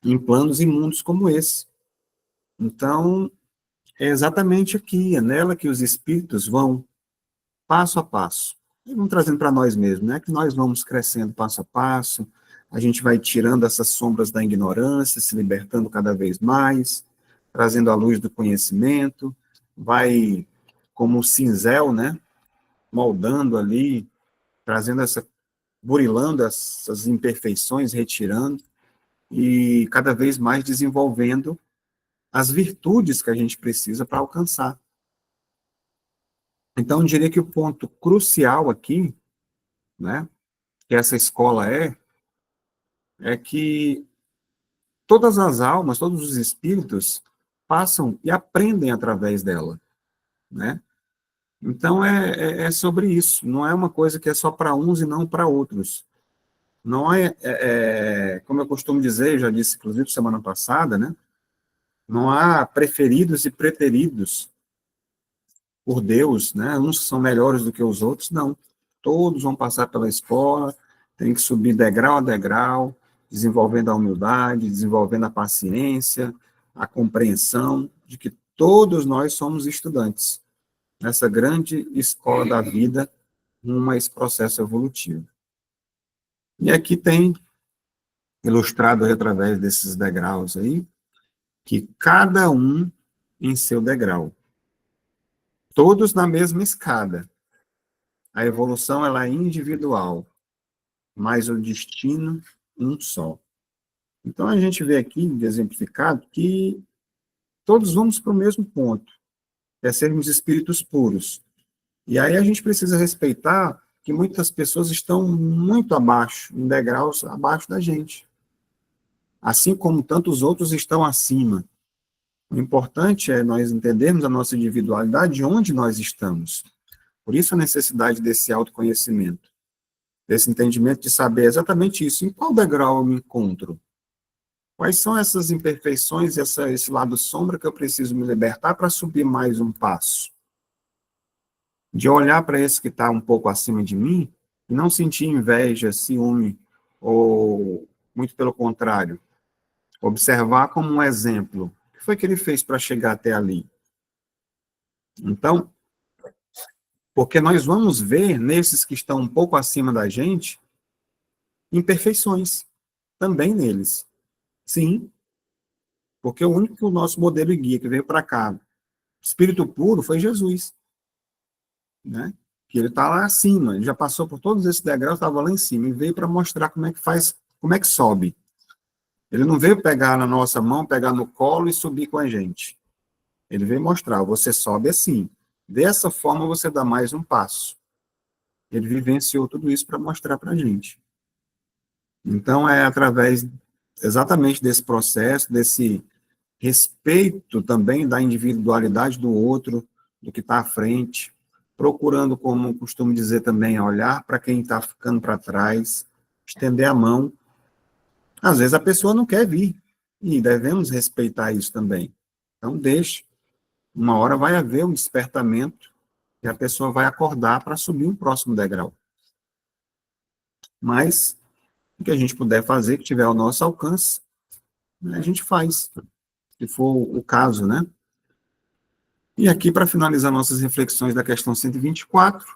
Speaker 1: Em planos imundos como esse. Então, é exatamente aqui, é nela que os espíritos vão, passo a passo, e vão trazendo para nós mesmos, né? Que nós vamos crescendo passo a passo, a gente vai tirando essas sombras da ignorância, se libertando cada vez mais, trazendo a luz do conhecimento, vai como um cinzel, né? Moldando ali, trazendo burilando essas imperfeições, retirando, e cada vez mais desenvolvendo as virtudes que a gente precisa para alcançar. Então, eu diria que o ponto crucial aqui, né, que essa escola é que todas as almas, todos os espíritos passam e aprendem através dela, né? Então, é sobre isso. Não é uma coisa que é só para uns e não para outros. Não como eu costumo dizer, já disse, inclusive, semana passada, né? Não há preferidos e preteridos por Deus, né? Uns são melhores do que os outros, não. Todos vão passar pela escola, tem que subir degrau a degrau, desenvolvendo a humildade, desenvolvendo a paciência, a compreensão de que todos nós somos estudantes nessa grande escola da vida, rumo a esse processo evolutivo. E aqui tem, ilustrado aí, através desses degraus aí, que cada um em seu degrau, todos na mesma escada. A evolução ela é individual, mas o destino um só. Então a gente vê aqui, exemplificado, que todos vamos para o mesmo ponto, que é sermos espíritos puros. E aí a gente precisa respeitar que muitas pessoas estão muito abaixo, em degraus abaixo da gente. Assim como tantos outros estão acima. O importante é nós entendermos a nossa individualidade, onde nós estamos. Por isso a necessidade desse autoconhecimento, desse entendimento de saber exatamente isso, em qual degrau eu me encontro. Quais são essas imperfeições, esse lado sombra que eu preciso me libertar para subir mais um passo? De olhar para esse que está um pouco acima de mim e não sentir inveja, ciúme, ou, muito pelo contrário, observar como um exemplo. O que foi que ele fez para chegar até ali? Então, porque nós vamos ver nesses que estão um pouco acima da gente, imperfeições também neles. Sim, porque o único que o nosso modelo e guia que veio para cá, espírito puro, foi Jesus, né? Que ele está lá acima, ele já passou por todos esses degraus, estava lá em cima, e veio para mostrar como é que faz, como é que sobe. Ele não veio pegar na nossa mão, pegar no colo e subir com a gente. Ele veio mostrar, você sobe assim. Dessa forma você dá mais um passo. Ele vivenciou tudo isso para mostrar para a gente. Então, é através exatamente desse processo, desse respeito também da individualidade do outro, do que está à frente, procurando, como costumo dizer também, olhar para quem está ficando para trás, estender a mão. Às vezes a pessoa não quer vir, e devemos respeitar isso também. Então, deixe. Uma hora vai haver um despertamento, e a pessoa vai acordar para subir um próximo degrau. Mas, o que a gente puder fazer, que tiver ao nosso alcance, né, a gente faz, se for o caso, né? E aqui, para finalizar nossas reflexões da questão 124,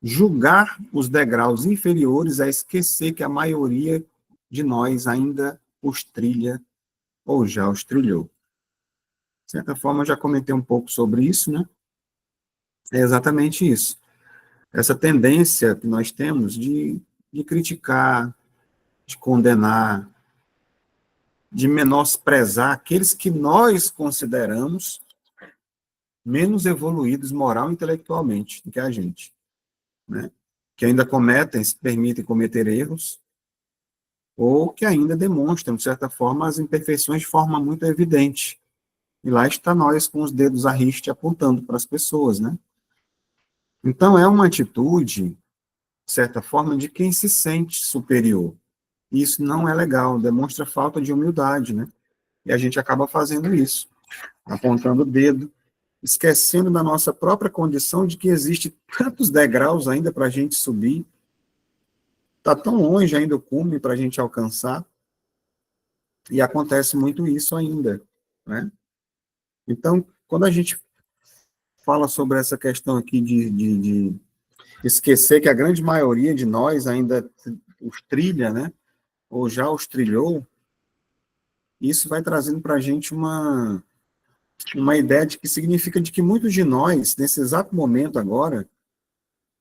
Speaker 1: julgar os degraus inferiores é esquecer que a maioria de nós ainda os trilha ou já os trilhou. De certa forma, eu já comentei um pouco sobre isso, né? É exatamente isso. Essa tendência que nós temos de criticar, de condenar, de menosprezar aqueles que nós consideramos menos evoluídos moral e intelectualmente do que a gente, né? Que ainda cometem, se permitem cometer erros, ou que ainda demonstram, de certa forma, as imperfeições de forma muito evidente. E lá está nós com os dedos à riste apontando para as pessoas, né? Então, é uma atitude, de certa forma, de quem se sente superior. E isso não é legal, demonstra falta de humildade, né? E a gente acaba fazendo isso, apontando o dedo, esquecendo da nossa própria condição de que existe tantos degraus ainda para a gente subir, está tão longe ainda o cume para a gente alcançar, e acontece muito isso ainda, né? Então, quando a gente fala sobre essa questão aqui de esquecer que a grande maioria de nós ainda os trilha, né? Ou já os trilhou, isso vai trazendo para a gente uma ideia de que significa de que muitos de nós, nesse exato momento agora,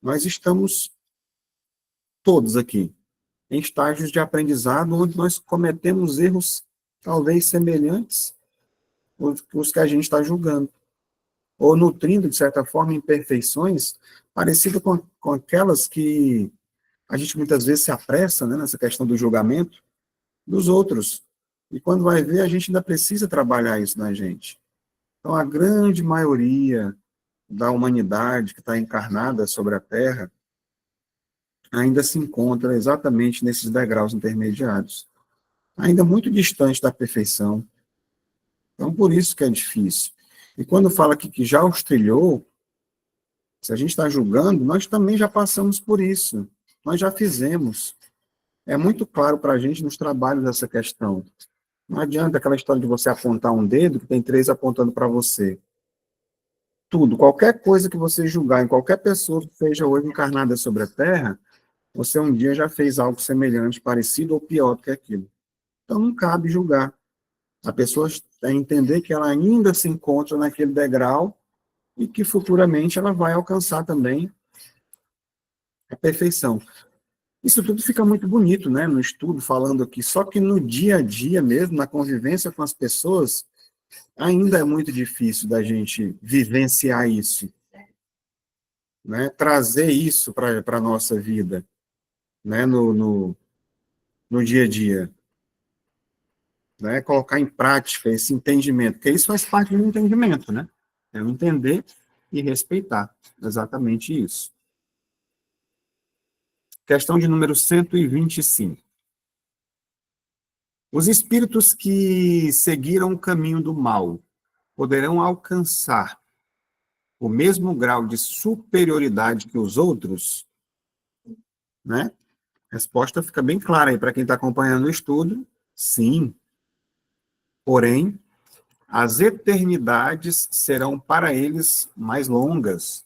Speaker 1: nós estamos todos aqui em estágios de aprendizado onde nós cometemos erros talvez semelhantes aos que a gente está julgando, ou nutrindo, de certa forma, imperfeições parecidas com aquelas que a gente muitas vezes se apressa, né, nessa questão do julgamento dos outros. E quando vai ver, a gente ainda precisa trabalhar isso na gente. Então, a grande maioria da humanidade que está encarnada sobre a Terra ainda se encontra exatamente nesses degraus intermediários, ainda muito distante da perfeição. Então, por isso que é difícil. E quando fala que já os trilhou, se a gente está julgando, nós também já passamos por isso. Nós já fizemos. É muito claro para a gente nos trabalhos essa questão. Não adianta aquela história de você apontar um dedo, que tem três apontando para você. Tudo, qualquer coisa que você julgar em qualquer pessoa que seja hoje encarnada sobre a Terra, você um dia já fez algo semelhante, parecido ou pior do que aquilo. Então não cabe julgar. A pessoa é entender que ela ainda se encontra naquele degrau e que futuramente ela vai alcançar também a perfeição. Isso tudo fica muito bonito, né, no estudo, falando aqui, só que no dia a dia mesmo, na convivência com as pessoas, ainda é muito difícil da gente vivenciar isso, né, trazer isso para a nossa vida, né, no dia a dia, né, colocar em prática esse entendimento, porque isso faz parte do entendimento, né, é o entender e respeitar, exatamente isso. Questão de número 125. Os espíritos que seguiram o caminho do mal poderão alcançar o mesmo grau de superioridade que os outros? Né? A resposta fica bem clara aí para quem está acompanhando o estudo. Sim. Porém, as eternidades serão para eles mais longas.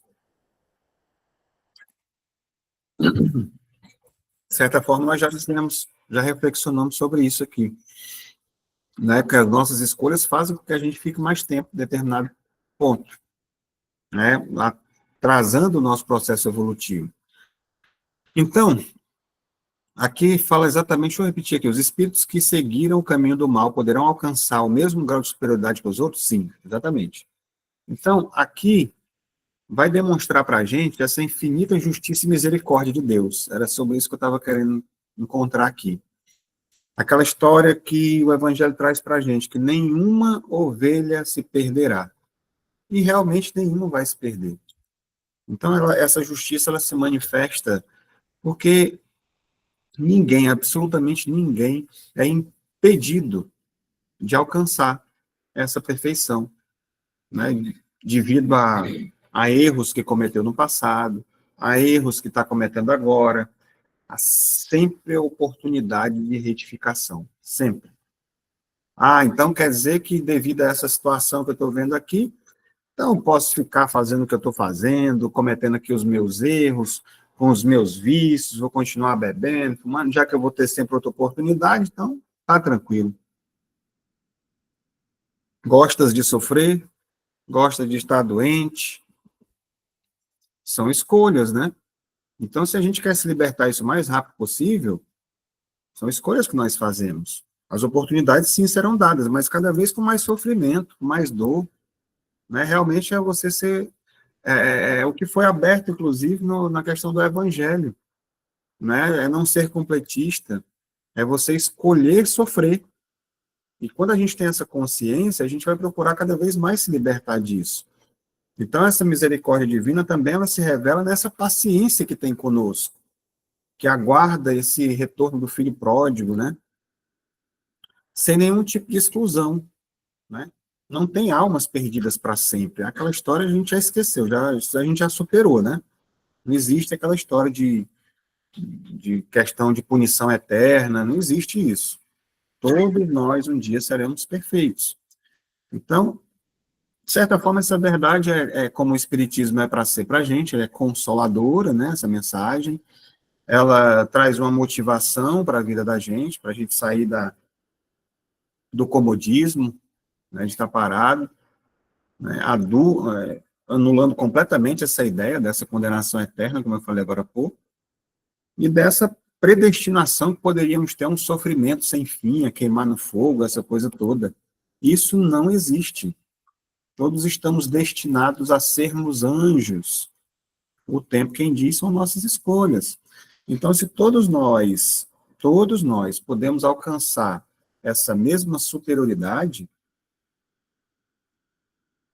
Speaker 1: De certa forma, nós já reflexionamos sobre isso aqui. Né? Que as nossas escolhas fazem com que a gente fique mais tempo em determinado ponto, né? Atrasando o nosso processo evolutivo. Então, aqui fala exatamente, deixa eu repetir aqui, os espíritos que seguiram o caminho do mal poderão alcançar o mesmo grau de superioridade que os outros? Sim, exatamente. Então, aqui vai demonstrar para a gente essa infinita justiça e misericórdia de Deus. Era sobre isso que eu estava querendo encontrar aqui. Aquela história que o Evangelho traz para a gente, que nenhuma ovelha se perderá. E realmente nenhuma vai se perder. Então, essa justiça ela se manifesta porque ninguém, absolutamente ninguém, é impedido de alcançar essa perfeição, né? Devido a erros que cometeu no passado, a erros que está cometendo agora. Há sempre oportunidade de retificação, sempre. Ah, então quer dizer que devido a essa situação que eu estou vendo aqui, então posso ficar fazendo o que eu estou fazendo, cometendo aqui os meus erros, com os meus vícios, vou continuar bebendo, fumando, já que eu vou ter sempre outra oportunidade, então tá tranquilo. Gostas de sofrer? Gosta de estar doente? São escolhas, né? Então, se a gente quer se libertar isso o mais rápido possível, são escolhas que nós fazemos. As oportunidades, sim, serão dadas, mas cada vez com mais sofrimento, com mais dor. Né? Realmente é você ser... o que foi aberto, inclusive, na questão do evangelho. Né? É não ser completista, é você escolher sofrer. E quando a gente tem essa consciência, a gente vai procurar cada vez mais se libertar disso. Então, essa misericórdia divina também ela se revela nessa paciência que tem conosco, que aguarda esse retorno do filho pródigo, né? Sem nenhum tipo de exclusão, né? Não tem almas perdidas para sempre. Aquela história a gente já esqueceu, a gente já superou, né? Não existe aquela história de questão de punição eterna, não existe isso. Todos nós um dia seremos perfeitos. Então, de certa forma, essa verdade como o Espiritismo é para ser para a gente, ela é consoladora, né, essa mensagem, ela traz uma motivação para a vida da gente, para a gente sair do comodismo, né, de estar parado, né, anulando completamente essa ideia dessa condenação eterna, como eu falei agora há pouco, e dessa predestinação que poderíamos ter um sofrimento sem fim, a queimar no fogo, essa coisa toda. Isso não existe. Todos estamos destinados a sermos anjos. O tempo, quem diz, são nossas escolhas. Então, se todos nós podemos alcançar essa mesma superioridade,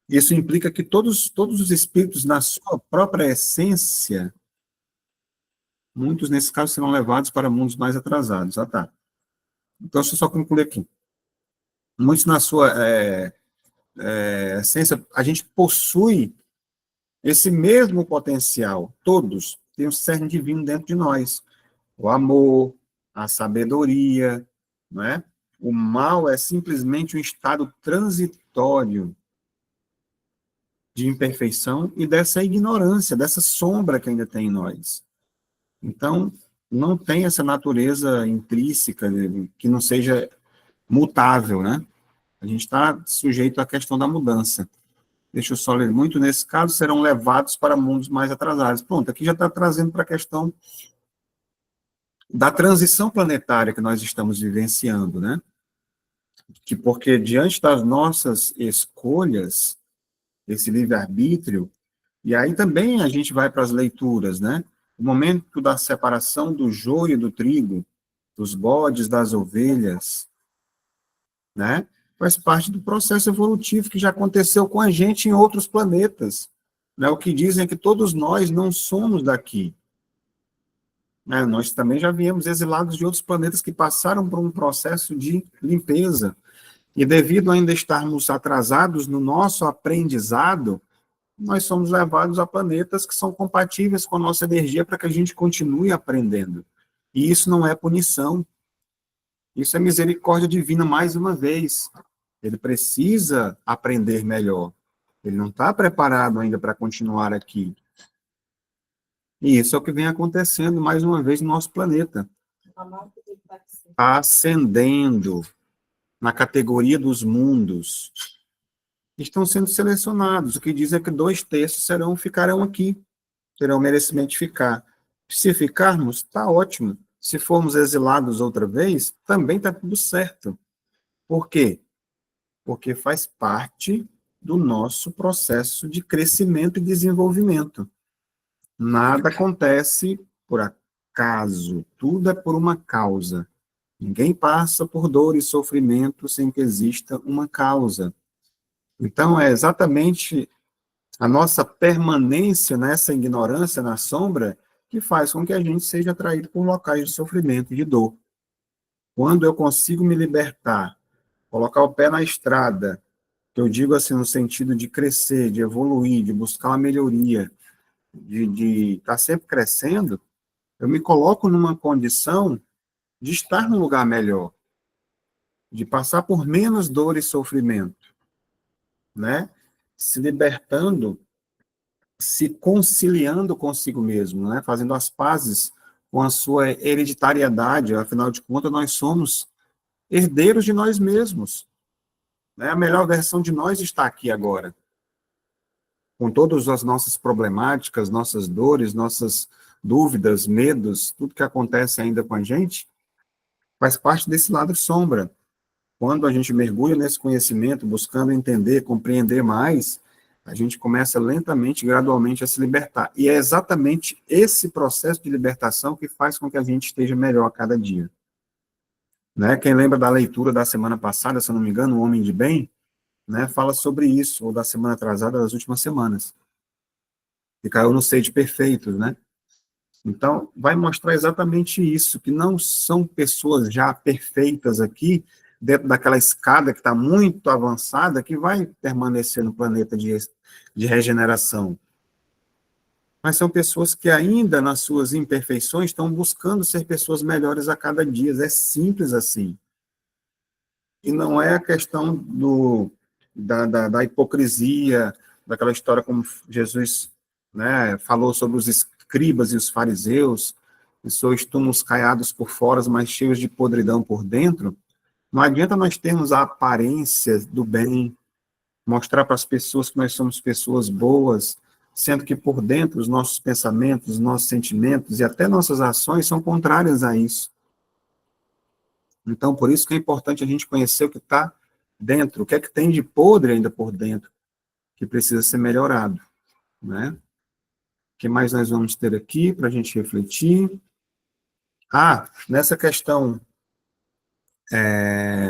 Speaker 1: isso implica que todos os espíritos, na sua própria essência, muitos, nesse caso, serão levados para mundos mais atrasados. Ah, tá. Então, deixa eu só concluir aqui. Muitos, na sua essência, a gente possui esse mesmo potencial. Todos têm o cerne divino dentro de nós. O amor, a sabedoria, não é? O mal é simplesmente um estado transitório de imperfeição e dessa ignorância, dessa sombra que ainda tem em nós. Então, não tem essa natureza intrínseca que não seja mutável, né? A gente está sujeito à questão da mudança. Deixa eu só ler muito, nesse caso, serão levados para mundos mais atrasados. Pronto, aqui já está trazendo para a questão da transição planetária que nós estamos vivenciando, né? Que porque diante das nossas escolhas, esse livre-arbítrio, e aí também a gente vai para as leituras, né? O momento da separação do joio e do trigo, dos bodes das ovelhas, né? Faz parte do processo evolutivo que já aconteceu com a gente em outros planetas. Né? O que dizem é que todos nós não somos daqui. Né? Nós também já viemos exilados de outros planetas que passaram por um processo de limpeza. E devido a ainda estarmos atrasados no nosso aprendizado, nós somos levados a planetas que são compatíveis com a nossa energia para que a gente continue aprendendo. E isso não é punição. Isso é misericórdia divina mais uma vez. Ele precisa aprender melhor. Ele não está preparado ainda para continuar aqui. E isso é o que vem acontecendo mais uma vez no nosso planeta. Ascendendo na categoria dos mundos. Estão sendo selecionados. O que diz é que 2/3 ficarão aqui. Terão merecimento de ficar. Se ficarmos, está ótimo. Se formos exilados outra vez, também está tudo certo. Por quê? Porque faz parte do nosso processo de crescimento e desenvolvimento. Nada acontece por acaso, tudo é por uma causa. Ninguém passa por dor e sofrimento sem que exista uma causa. Então, é exatamente a nossa permanência nessa ignorância, na sombra, que faz com que a gente seja atraído por locais de sofrimento e de dor. Quando eu consigo me libertar, colocar o pé na estrada que eu digo assim no sentido de crescer, de evoluir, de buscar uma melhoria, de estar sempre crescendo, eu me coloco numa condição de estar num lugar melhor, de passar por menos dor e sofrimento, né? Se libertando, se conciliando consigo mesmo, né? Fazendo as pazes com a sua hereditariedade, afinal de contas, nós somos herdeiros de nós mesmos, né? A melhor versão de nós está aqui agora, com todas as nossas problemáticas, nossas dores, nossas dúvidas, medos, tudo que acontece ainda com a gente, faz parte desse lado sombra. Quando a gente mergulha nesse conhecimento, buscando entender, compreender mais, a gente começa lentamente, gradualmente a se libertar. E é exatamente esse processo de libertação que faz com que a gente esteja melhor a cada dia. Né? Quem lembra da leitura da semana passada, se eu não me engano, O Homem de Bem, né, fala sobre isso, ou da semana atrasada, das últimas semanas. E caiu no seio de perfeitos, né? Então, vai mostrar exatamente isso, que não são pessoas já perfeitas aqui, dentro daquela escada que está muito avançada, que vai permanecer no planeta de regeneração. Mas são pessoas que ainda, nas suas imperfeições, estão buscando ser pessoas melhores a cada dia. É simples assim. E não é a questão da hipocrisia, daquela história como Jesus, né, falou sobre os escribas e os fariseus, que sois túmulos caiados por fora, mas cheios de podridão por dentro. Não adianta nós termos a aparência do bem, mostrar para as pessoas que nós somos pessoas boas, sendo que por dentro os nossos pensamentos, os nossos sentimentos e até nossas ações são contrárias a isso. Então, por isso que é importante a gente conhecer o que está dentro, o que é que tem de podre ainda por dentro, que precisa ser melhorado, né? O que mais nós vamos ter aqui para a gente refletir? Nessa questão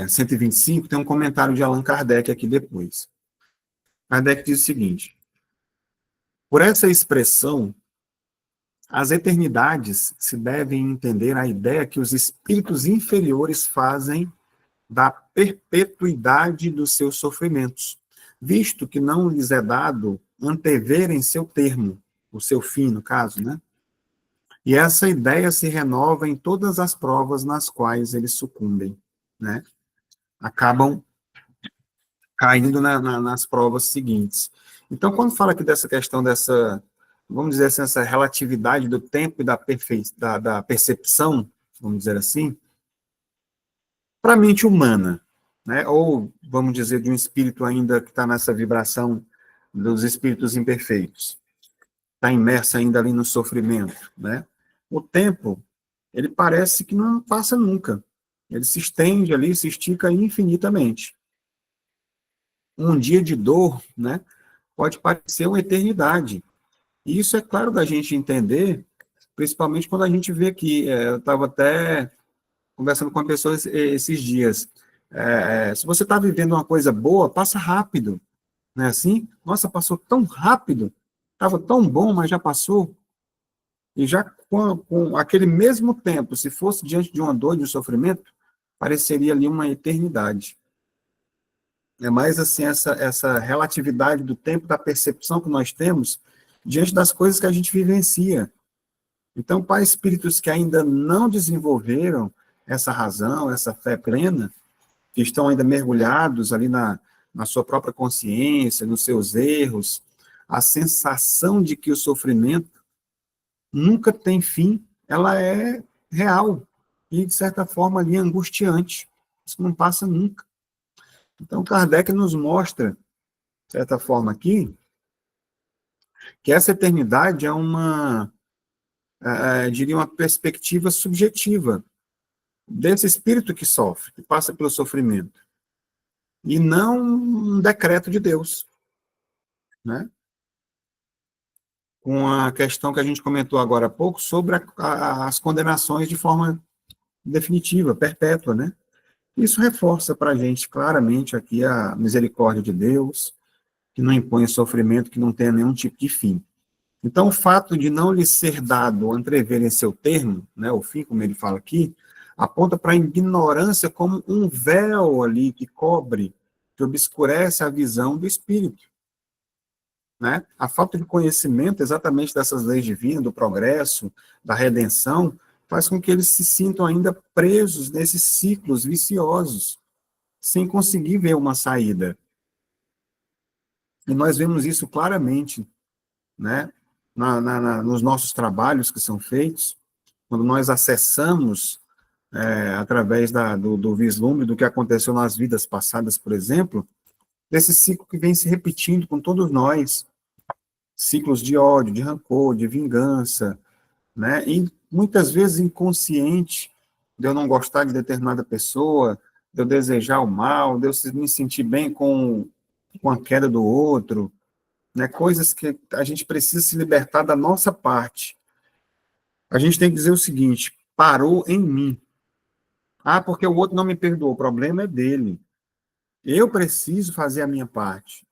Speaker 1: 125, tem um comentário de Allan Kardec aqui depois. Kardec diz o seguinte: por essa expressão, as eternidades se devem entender a ideia que os espíritos inferiores fazem da perpetuidade dos seus sofrimentos, visto que não lhes é dado anteverem seu termo, o seu fim, no caso, né? E essa ideia se renova em todas as provas nas quais eles sucumbem, né? Acabam caindo nas provas seguintes. Então, quando fala aqui dessa questão dessa, vamos dizer assim, essa relatividade do tempo e da percepção, vamos dizer assim, para a mente humana, né? Ou, vamos dizer, de um espírito ainda que está nessa vibração dos espíritos imperfeitos, está imerso ainda ali no sofrimento, né? O tempo, ele parece que não passa nunca. Ele se estende ali, se estica infinitamente. Um dia de dor, né, pode parecer uma eternidade. E isso é claro da gente entender, principalmente quando a gente vê que, eu estava até conversando com uma pessoa esses dias, se você está vivendo uma coisa boa, passa rápido, não é assim? Nossa, passou tão rápido, estava tão bom, mas já passou. E já com aquele mesmo tempo, se fosse diante de uma dor, de um sofrimento, pareceria ali uma eternidade. É mais assim, essa relatividade do tempo, da percepção que nós temos diante das coisas que a gente vivencia. Então, para espíritos que ainda não desenvolveram essa razão, essa fé plena, que estão ainda mergulhados ali na sua própria consciência, nos seus erros, a sensação de que o sofrimento nunca tem fim, ela é real e, de certa forma, ali angustiante. Isso não passa nunca. Então, Kardec nos mostra, de certa forma aqui, que essa eternidade é diria, uma perspectiva subjetiva desse espírito que sofre, que passa pelo sofrimento, e não um decreto de Deus, né? Com a questão que a gente comentou agora há pouco sobre as condenações de forma definitiva, perpétua, né? Isso reforça para a gente claramente aqui a misericórdia de Deus, que não impõe sofrimento, que não tenha nenhum tipo de fim. Então, o fato de não lhe ser dado entrever em seu termo, né, o fim, como ele fala aqui, aponta para a ignorância como um véu ali que cobre que obscurece a visão do espírito, né? A falta de conhecimento exatamente dessas leis divinas, do progresso, da redenção, faz com que eles se sintam ainda presos nesses ciclos viciosos, sem conseguir ver uma saída. E nós vemos isso claramente, né? Nos nossos trabalhos que são feitos, quando nós acessamos, através do vislumbre do que aconteceu nas vidas passadas, por exemplo, desse ciclo que vem se repetindo com todos nós, ciclos de ódio, de rancor, de vingança, né? E muitas vezes inconsciente, de eu não gostar de determinada pessoa, de eu desejar o mal, de eu me sentir bem com a queda do outro, né? Coisas que a gente precisa se libertar da nossa parte. A gente tem que dizer o seguinte: parou em mim. Ah, porque o outro não me perdoou, o problema é dele. Eu preciso fazer a minha parte.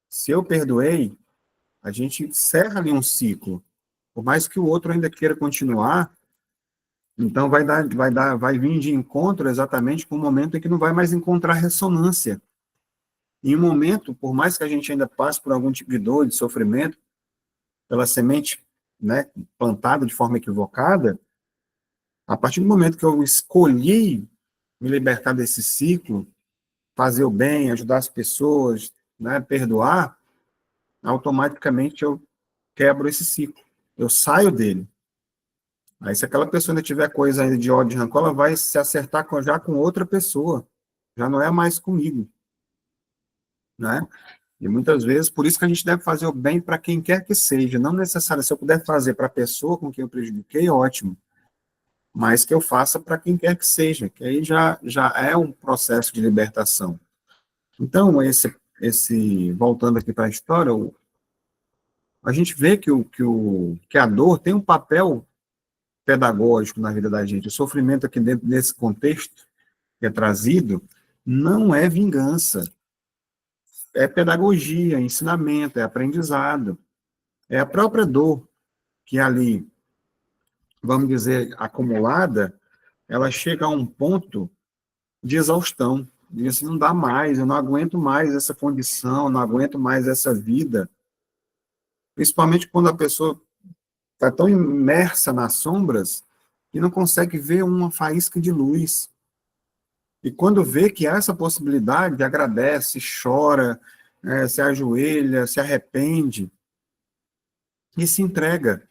Speaker 1: Se eu perdoei, a gente encerra ali um ciclo. Por mais que o outro ainda queira continuar, então vai vir de encontro exatamente com o momento em que não vai mais encontrar ressonância. Em um momento, por mais que a gente ainda passe por algum tipo de dor, de sofrimento, pela semente, né, plantada de forma equivocada, a partir do momento que eu escolhi me libertar desse ciclo, fazer o bem, ajudar as pessoas, né, perdoar, automaticamente eu quebro esse ciclo. Eu saio dele. Aí, se aquela pessoa ainda tiver coisa ainda de ódio, de rancor, ela vai se acertar já com outra pessoa. Já não é mais comigo, né? E muitas vezes, por isso que a gente deve fazer o bem para quem quer que seja. Não necessário, se eu puder fazer para a pessoa com quem eu prejudiquei, ótimo. Mas que eu faça para quem quer que seja, que aí já é um processo de libertação. Então, voltando aqui para a história, a gente vê que a dor tem um papel pedagógico na vida da gente. O sofrimento aqui dentro desse contexto que é trazido não é vingança, é pedagogia, é ensinamento, é aprendizado, é a própria dor que ali, vamos dizer, acumulada, ela chega a um ponto de exaustão. Diz assim, não dá mais, eu não aguento mais essa condição, não aguento mais essa vida. Principalmente quando a pessoa está tão imersa nas sombras que não consegue ver uma faísca de luz. E quando vê que há essa possibilidade, agradece, chora, se ajoelha, se arrepende e se entrega.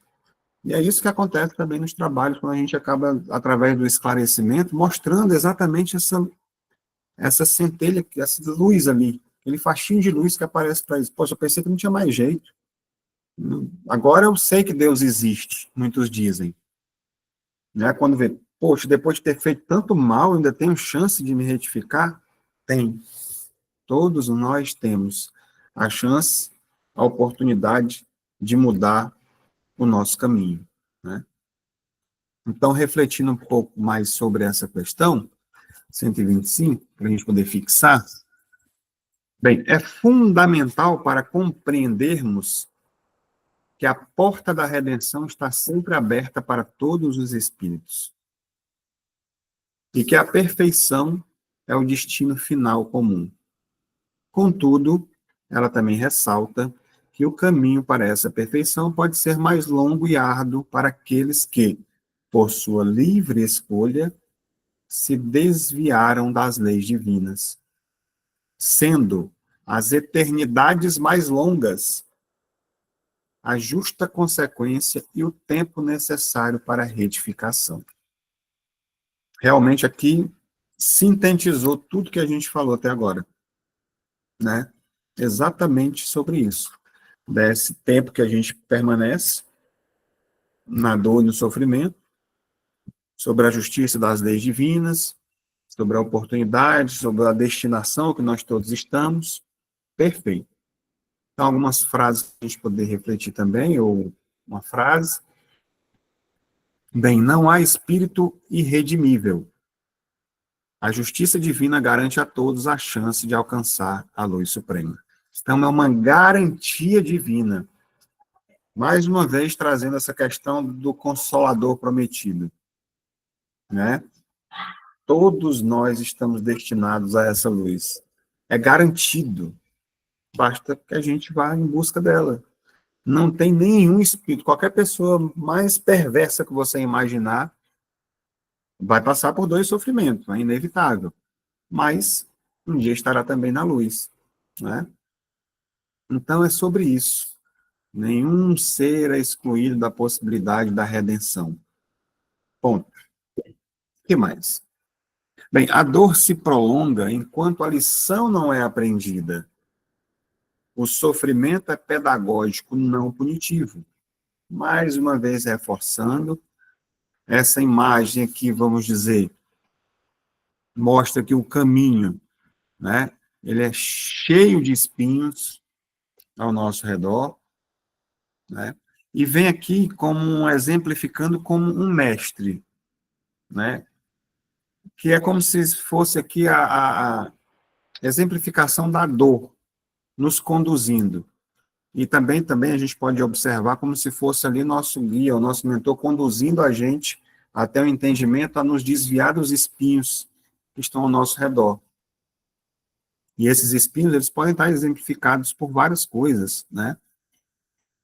Speaker 1: E é isso que acontece também nos trabalhos, quando a gente acaba, através do esclarecimento, mostrando exatamente essa centelha, essa luz ali, aquele faixinho de luz que aparece para eles. Poxa, eu pensei que não tinha mais jeito. Agora eu sei que Deus existe, muitos dizem. Né? Quando vê, poxa, depois de ter feito tanto mal, ainda tenho chance de me retificar? Tem. Todos nós temos a chance, a oportunidade de mudar o nosso caminho. Né? Então, refletindo um pouco mais sobre essa questão, 125, para a gente poder fixar, bem, é fundamental para compreendermos que a porta da redenção está sempre aberta para todos os espíritos e que a perfeição é o destino final comum. Contudo, ela também ressalta que o caminho para essa perfeição pode ser mais longo e árduo para aqueles que, por sua livre escolha, se desviaram das leis divinas, sendo as eternidades mais longas a justa consequência e o tempo necessário para a retificação. Realmente aqui sintetizou tudo que a gente falou até agora, né? Exatamente sobre isso. Desse tempo que a gente permanece na dor e no sofrimento, sobre a justiça das leis divinas, sobre a oportunidade, sobre a destinação que nós todos estamos. Perfeito. Então, algumas frases para a gente poder refletir também, ou uma frase. Bem, não há espírito irredimível. A justiça divina garante a todos a chance de alcançar a luz suprema. Então, é uma garantia divina. Mais uma vez, trazendo essa questão do Consolador prometido. Né? Todos nós estamos destinados a essa luz. é garantido. Basta que a gente vá em busca dela. Não tem nenhum espírito, qualquer pessoa mais perversa que você imaginar vai passar por dois sofrimentos, é inevitável. Mas um dia estará também na luz, né? Então é sobre isso. Nenhum ser é excluído da possibilidade da redenção. Ponto. O que mais? Bem, a dor se prolonga enquanto a lição não é aprendida. O sofrimento é pedagógico, não punitivo. Mais uma vez reforçando, essa imagem aqui, vamos dizer, mostra que o caminho, né, ele é cheio de espinhos ao nosso redor, né, e vem aqui como exemplificando como um mestre, né, que é como se fosse aqui a exemplificação da dor, nos conduzindo. E também a gente pode observar como se fosse ali nosso guia, o nosso mentor, conduzindo a gente até o entendimento, a nos desviar dos espinhos que estão ao nosso redor. E esses espinhos, eles podem estar exemplificados por várias coisas, né?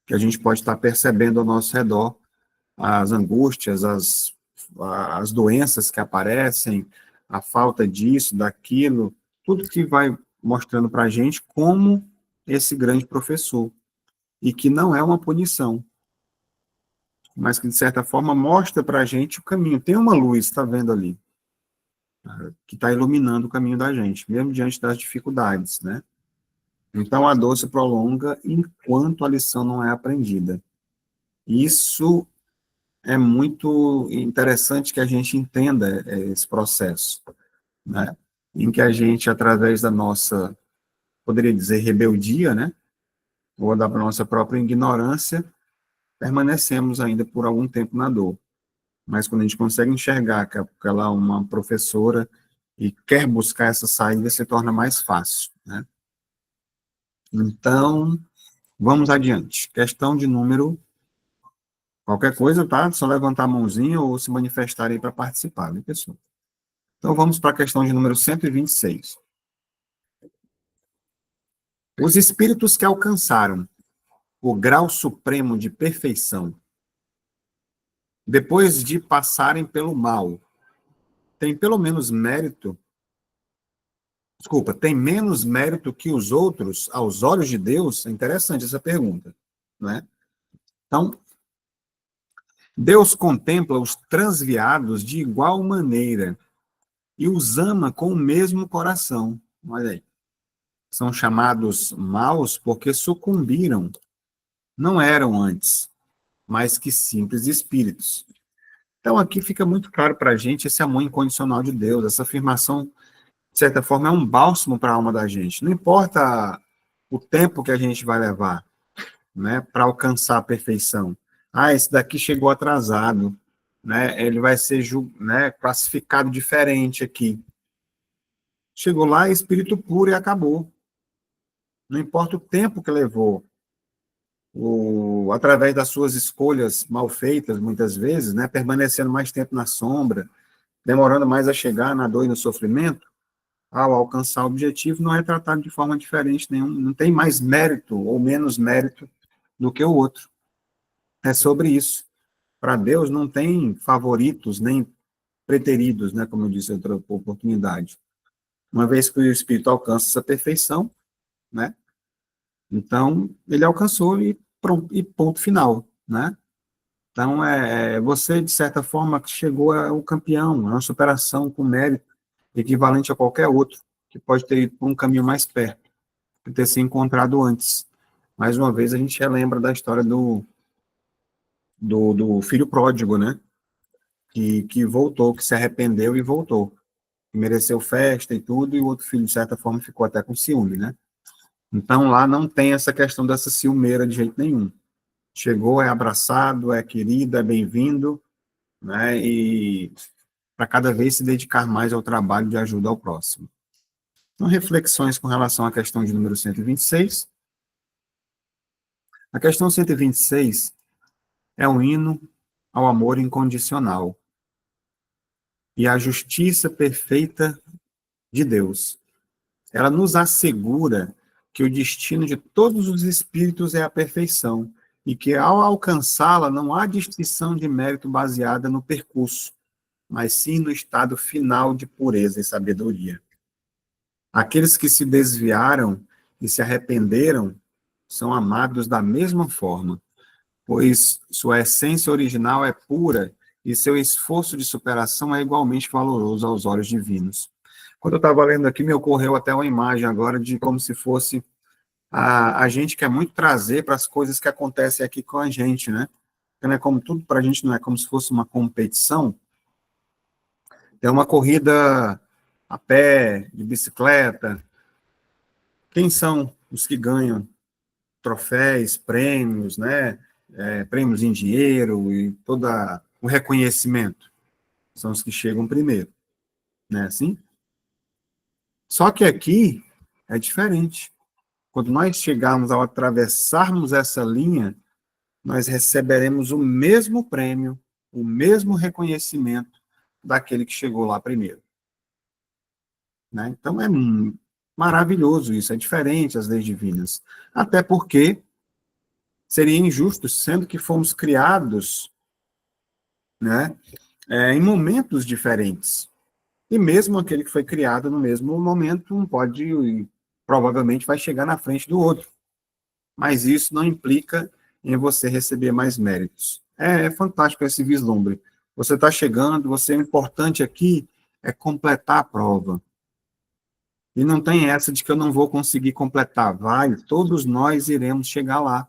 Speaker 1: Que a gente pode estar percebendo ao nosso redor, as angústias, as doenças que aparecem, a falta disso, daquilo, tudo que vai mostrando para a gente como esse grande professor. E que não é uma punição, mas que, de certa forma, mostra para a gente o caminho. Tem uma luz, está vendo ali, que está iluminando o caminho da gente, mesmo diante das dificuldades, né? Então, a dor se prolonga enquanto a lição não é aprendida. Isso é muito interessante que a gente entenda esse processo, né? Em que a gente, através da nossa, poderia dizer, rebeldia, né? Ou da nossa própria ignorância, permanecemos ainda por algum tempo na dor. Mas quando a gente consegue enxergar que ela é uma professora e quer buscar essa saída, se torna mais fácil, né? Então, vamos adiante. Questão de número, qualquer coisa, tá? Só levantar a mãozinha ou se manifestar aí para participar, viu, pessoal? Então, vamos para a questão de número 126. Os espíritos que alcançaram o grau supremo de perfeição, depois de passarem pelo mal, têm pelo menos mérito, desculpa, tem menos mérito que os outros aos olhos de Deus? É interessante essa pergunta, né? Então, Deus contempla os transviados de igual maneira e os ama com o mesmo coração. Olha aí. São chamados maus porque sucumbiram. Não eram antes, mas que simples espíritos. Então, aqui fica muito claro para a gente esse amor incondicional de Deus, essa afirmação, de certa forma, é um bálsamo para a alma da gente. Não importa o tempo que a gente vai levar, né, para alcançar a perfeição. Ah, esse daqui chegou atrasado, né? Ele vai ser, né, classificado diferente aqui. Chegou lá, espírito puro e acabou. Não importa o tempo que levou, através das suas escolhas mal feitas, muitas vezes, né, permanecendo mais tempo na sombra, demorando mais a chegar na dor e no sofrimento, ao alcançar o objetivo, não é tratado de forma diferente nenhum, não tem mais mérito ou menos mérito do que o outro. É sobre isso. Para Deus não tem favoritos nem preteridos, né, como eu disse em outra oportunidade. Uma vez que o Espírito alcança essa perfeição, né, então ele alcançou e pronto, e ponto final, né? Então, você, de certa forma, chegou ao campeão, a uma superação com mérito equivalente a qualquer outro, que pode ter ido por um caminho mais perto, de ter se encontrado antes. Mais uma vez, a gente relembra da história do filho pródigo, né? Que voltou, que se arrependeu e voltou. Mereceu festa e tudo, e o outro filho, de certa forma, ficou até com ciúme, né? Então, lá não tem essa questão dessa ciumeira de jeito nenhum. Chegou, é abraçado, é querido, é bem-vindo, né? E para cada vez se dedicar mais ao trabalho de ajuda ao próximo. Então, reflexões com relação à questão de número 126. A questão 126 é um hino ao amor incondicional e à justiça perfeita de Deus. ela nos assegura que o destino de todos os espíritos é a perfeição, e que ao alcançá-la não há distinção de mérito baseada no percurso, mas sim no estado final de pureza e sabedoria. Aqueles que se desviaram e se arrependeram são amados da mesma forma, pois sua essência original é pura e seu esforço de superação é igualmente valoroso aos olhos divinos. Quando eu estava lendo aqui, me ocorreu até uma imagem agora de como se fosse a gente quer muito trazer para as coisas que acontecem aqui com a gente, né? Porque não é como tudo para a gente, não é como se fosse uma competição, é uma corrida a pé, de bicicleta. Quem são os que ganham troféus, prêmios, né? Prêmios em dinheiro e todo o reconhecimento? São os que chegam primeiro, né? Assim? Só que aqui é diferente. Quando nós chegarmos ao atravessarmos essa linha, nós receberemos o mesmo prêmio, o mesmo reconhecimento daquele que chegou lá primeiro. Né? Então é maravilhoso isso, é diferente as leis divinas. Até porque seria injusto, sendo que fomos criados, né, em momentos diferentes. E mesmo aquele que foi criado no mesmo momento não pode, provavelmente vai chegar na frente do outro. Mas isso não implica em você receber mais méritos. É fantástico esse vislumbre. Você está chegando, você, o importante aqui é completar a prova. E não tem essa de que eu não vou conseguir completar. Vai, todos nós iremos chegar lá.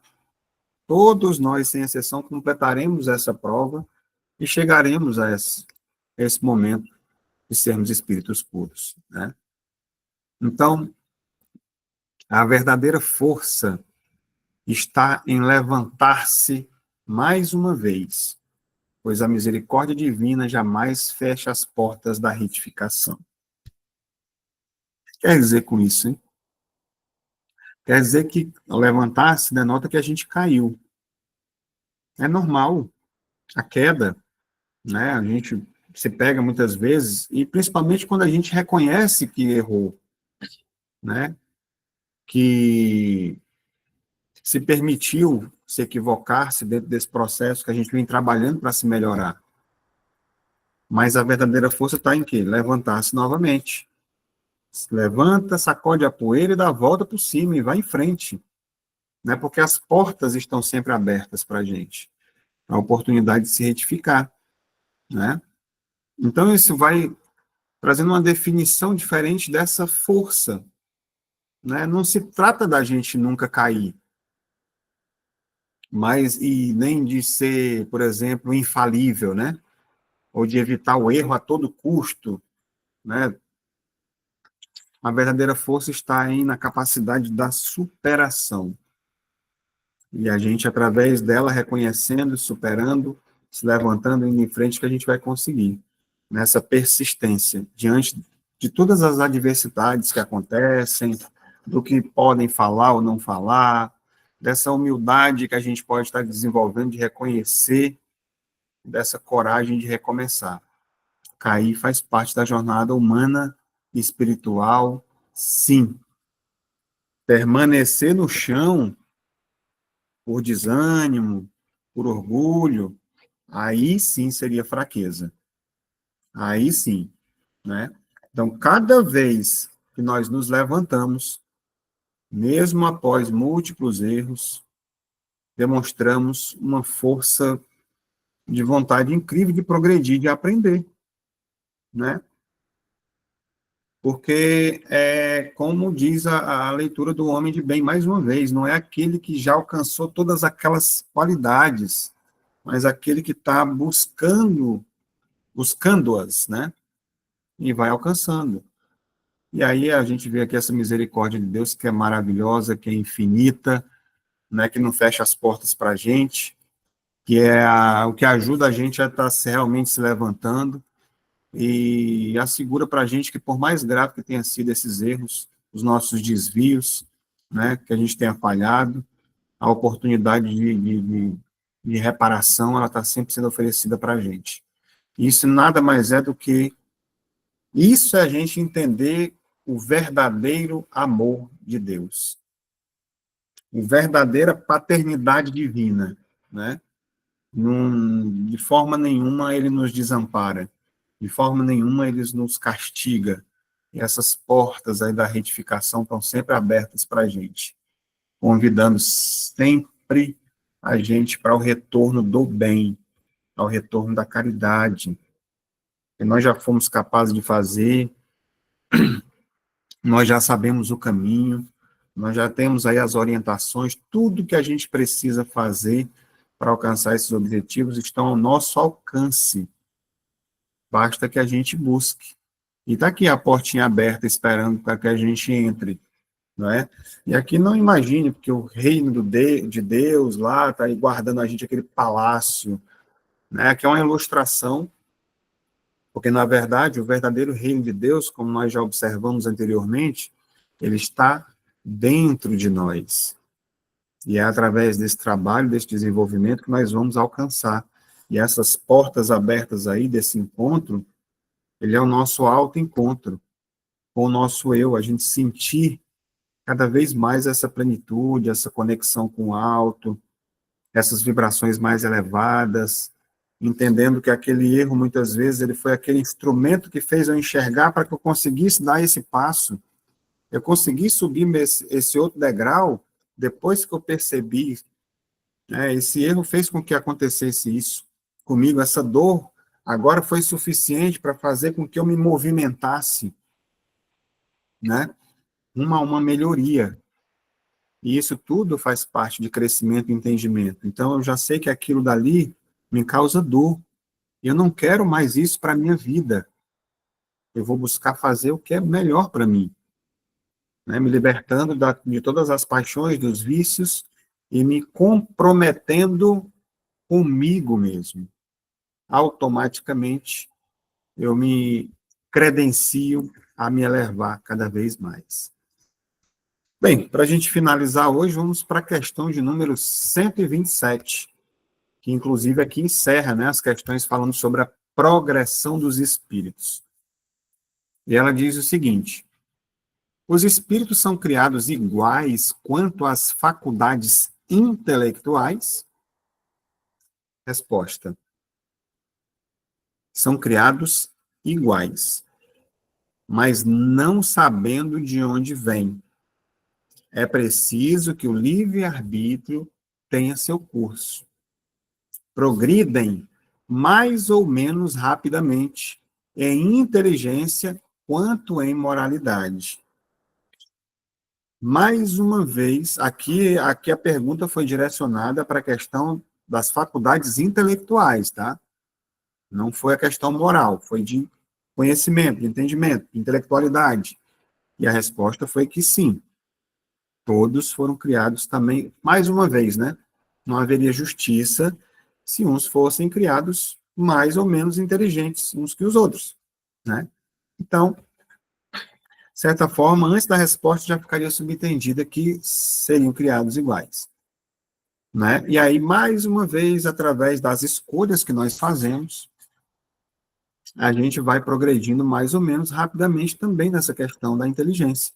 Speaker 1: Todos nós, sem exceção, completaremos essa prova e chegaremos a esse momento de sermos espíritos puros. Né? Então, a verdadeira força está em levantar-se mais uma vez, pois a misericórdia divina jamais fecha as portas da retificação. Quer dizer com isso, hein? Quer dizer que levantar-se denota que a gente caiu. É normal a queda, né? A gente se pega muitas vezes, e principalmente quando a gente reconhece que errou, né? Que se permitiu se equivocar-se dentro desse processo que a gente vem trabalhando para se melhorar. Mas a verdadeira força está em quê? Levantar-se novamente. Se levanta, sacode a poeira e dá a volta por cima e vai em frente. Né? Porque as portas estão sempre abertas para a gente. A oportunidade de se retificar. Né? Então, isso vai trazendo uma definição diferente dessa força. Né? Não se trata da gente nunca cair, mas e nem de ser, por exemplo, infalível, né? Ou de evitar o erro a todo custo. Né? A verdadeira força está aí na capacidade da superação. E a gente, através dela, reconhecendo, superando, se levantando, indo em frente, que a gente vai conseguir. Nessa persistência, diante de todas as adversidades que acontecem, do que podem falar ou não falar, dessa humildade que a gente pode estar desenvolvendo de reconhecer, dessa coragem de recomeçar. Cair faz parte da jornada humana e espiritual, sim. Permanecer no chão por desânimo, por orgulho, aí sim seria fraqueza. Aí sim, né? Então, cada vez que nós nos levantamos, mesmo após múltiplos erros, demonstramos uma força de vontade incrível de progredir, de aprender, né? Porque, como diz a leitura do homem de bem, mais uma vez, não é aquele que já alcançou todas aquelas qualidades, mas aquele que está buscando-as, né? E vai alcançando. E aí a gente vê aqui essa misericórdia de Deus, que é maravilhosa, que é infinita, né? Que não fecha as portas para a gente, que é o que ajuda a gente a estar realmente se levantando, e assegura para a gente que, por mais grave que tenha sido esses erros, os nossos desvios, né, que a gente tenha falhado, a oportunidade de reparação, ela está sempre sendo oferecida para a gente. Isso nada mais é do que, isso é a gente entender o verdadeiro amor de Deus, a verdadeira paternidade divina, né? De forma nenhuma ele nos desampara, de forma nenhuma ele nos castiga. E essas portas aí da retificação estão sempre abertas para a gente, convidando sempre a gente para o retorno do bem, ao retorno da caridade, que nós já fomos capazes de fazer, nós já sabemos o caminho, nós já temos aí as orientações, tudo que a gente precisa fazer para alcançar esses objetivos estão ao nosso alcance. Basta que a gente busque. E está aqui a portinha aberta esperando para que a gente entre, não é? E aqui não imagine, porque o reino de Deus lá está aí guardando a gente aquele palácio, né? Que é uma ilustração, porque na verdade o verdadeiro reino de Deus, como nós já observamos anteriormente, ele está dentro de nós. E é através desse trabalho, desse desenvolvimento que nós vamos alcançar. E essas portas abertas aí desse encontro, ele é o nosso autoencontro com o nosso eu, a gente sentir cada vez mais essa plenitude, essa conexão com o alto, essas vibrações mais elevadas, entendendo que aquele erro, muitas vezes, ele foi aquele instrumento que fez eu enxergar para que eu conseguisse dar esse passo, eu consegui subir esse outro degrau, depois que eu percebi, né, esse erro fez com que acontecesse isso comigo, essa dor agora foi suficiente para fazer com que eu me movimentasse, né, uma melhoria. E isso tudo faz parte de crescimento e entendimento. Então, eu já sei que aquilo dali me causa dor. E eu não quero mais isso para a minha vida. Eu vou buscar fazer o que é melhor para mim, né? Me libertando de todas as paixões, dos vícios, e me comprometendo comigo mesmo. Automaticamente, eu me credencio a me elevar cada vez mais. Bem, para a gente finalizar hoje, vamos para a questão de número 127, que inclusive aqui encerra, né, as questões falando sobre a progressão dos espíritos. E ela diz o seguinte: os espíritos são criados iguais quanto às faculdades intelectuais? Resposta: são criados iguais, mas não sabendo de onde vêm. É preciso que o livre-arbítrio tenha seu curso. Progridem mais ou menos rapidamente em inteligência quanto em moralidade. Mais uma vez, aqui a pergunta foi direcionada para a questão das faculdades intelectuais, tá? Não foi a questão moral, foi de conhecimento, de entendimento, de intelectualidade. E a resposta foi que sim, todos foram criados também, mais uma vez, né? Não haveria justiça se uns fossem criados mais ou menos inteligentes uns que os outros, né? Então, de certa forma, antes da resposta já ficaria subentendida que seriam criados iguais, né? E aí, mais uma vez, através das escolhas que nós fazemos, a gente vai progredindo mais ou menos rapidamente também nessa questão da inteligência,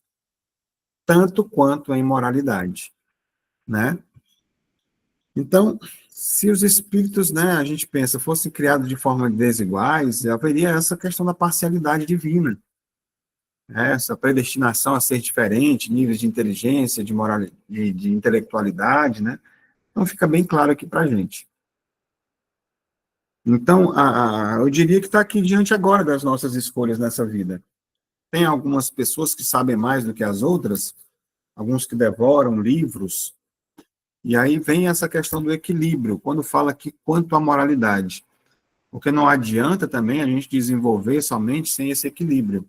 Speaker 1: tanto quanto em moralidade, né? Então, se os espíritos, né, a gente pensa, fossem criados de forma desiguais, haveria essa questão da parcialidade divina, né, essa predestinação a ser diferente, níveis de inteligência, de moral, de intelectualidade, né? Então, fica bem claro aqui para a gente. Então, eu diria que está aqui diante agora das nossas escolhas nessa vida. Tem algumas pessoas que sabem mais do que as outras, alguns que devoram livros, e aí vem essa questão do equilíbrio, quando fala aqui quanto à moralidade. Porque não adianta também a gente desenvolver somente sem esse equilíbrio.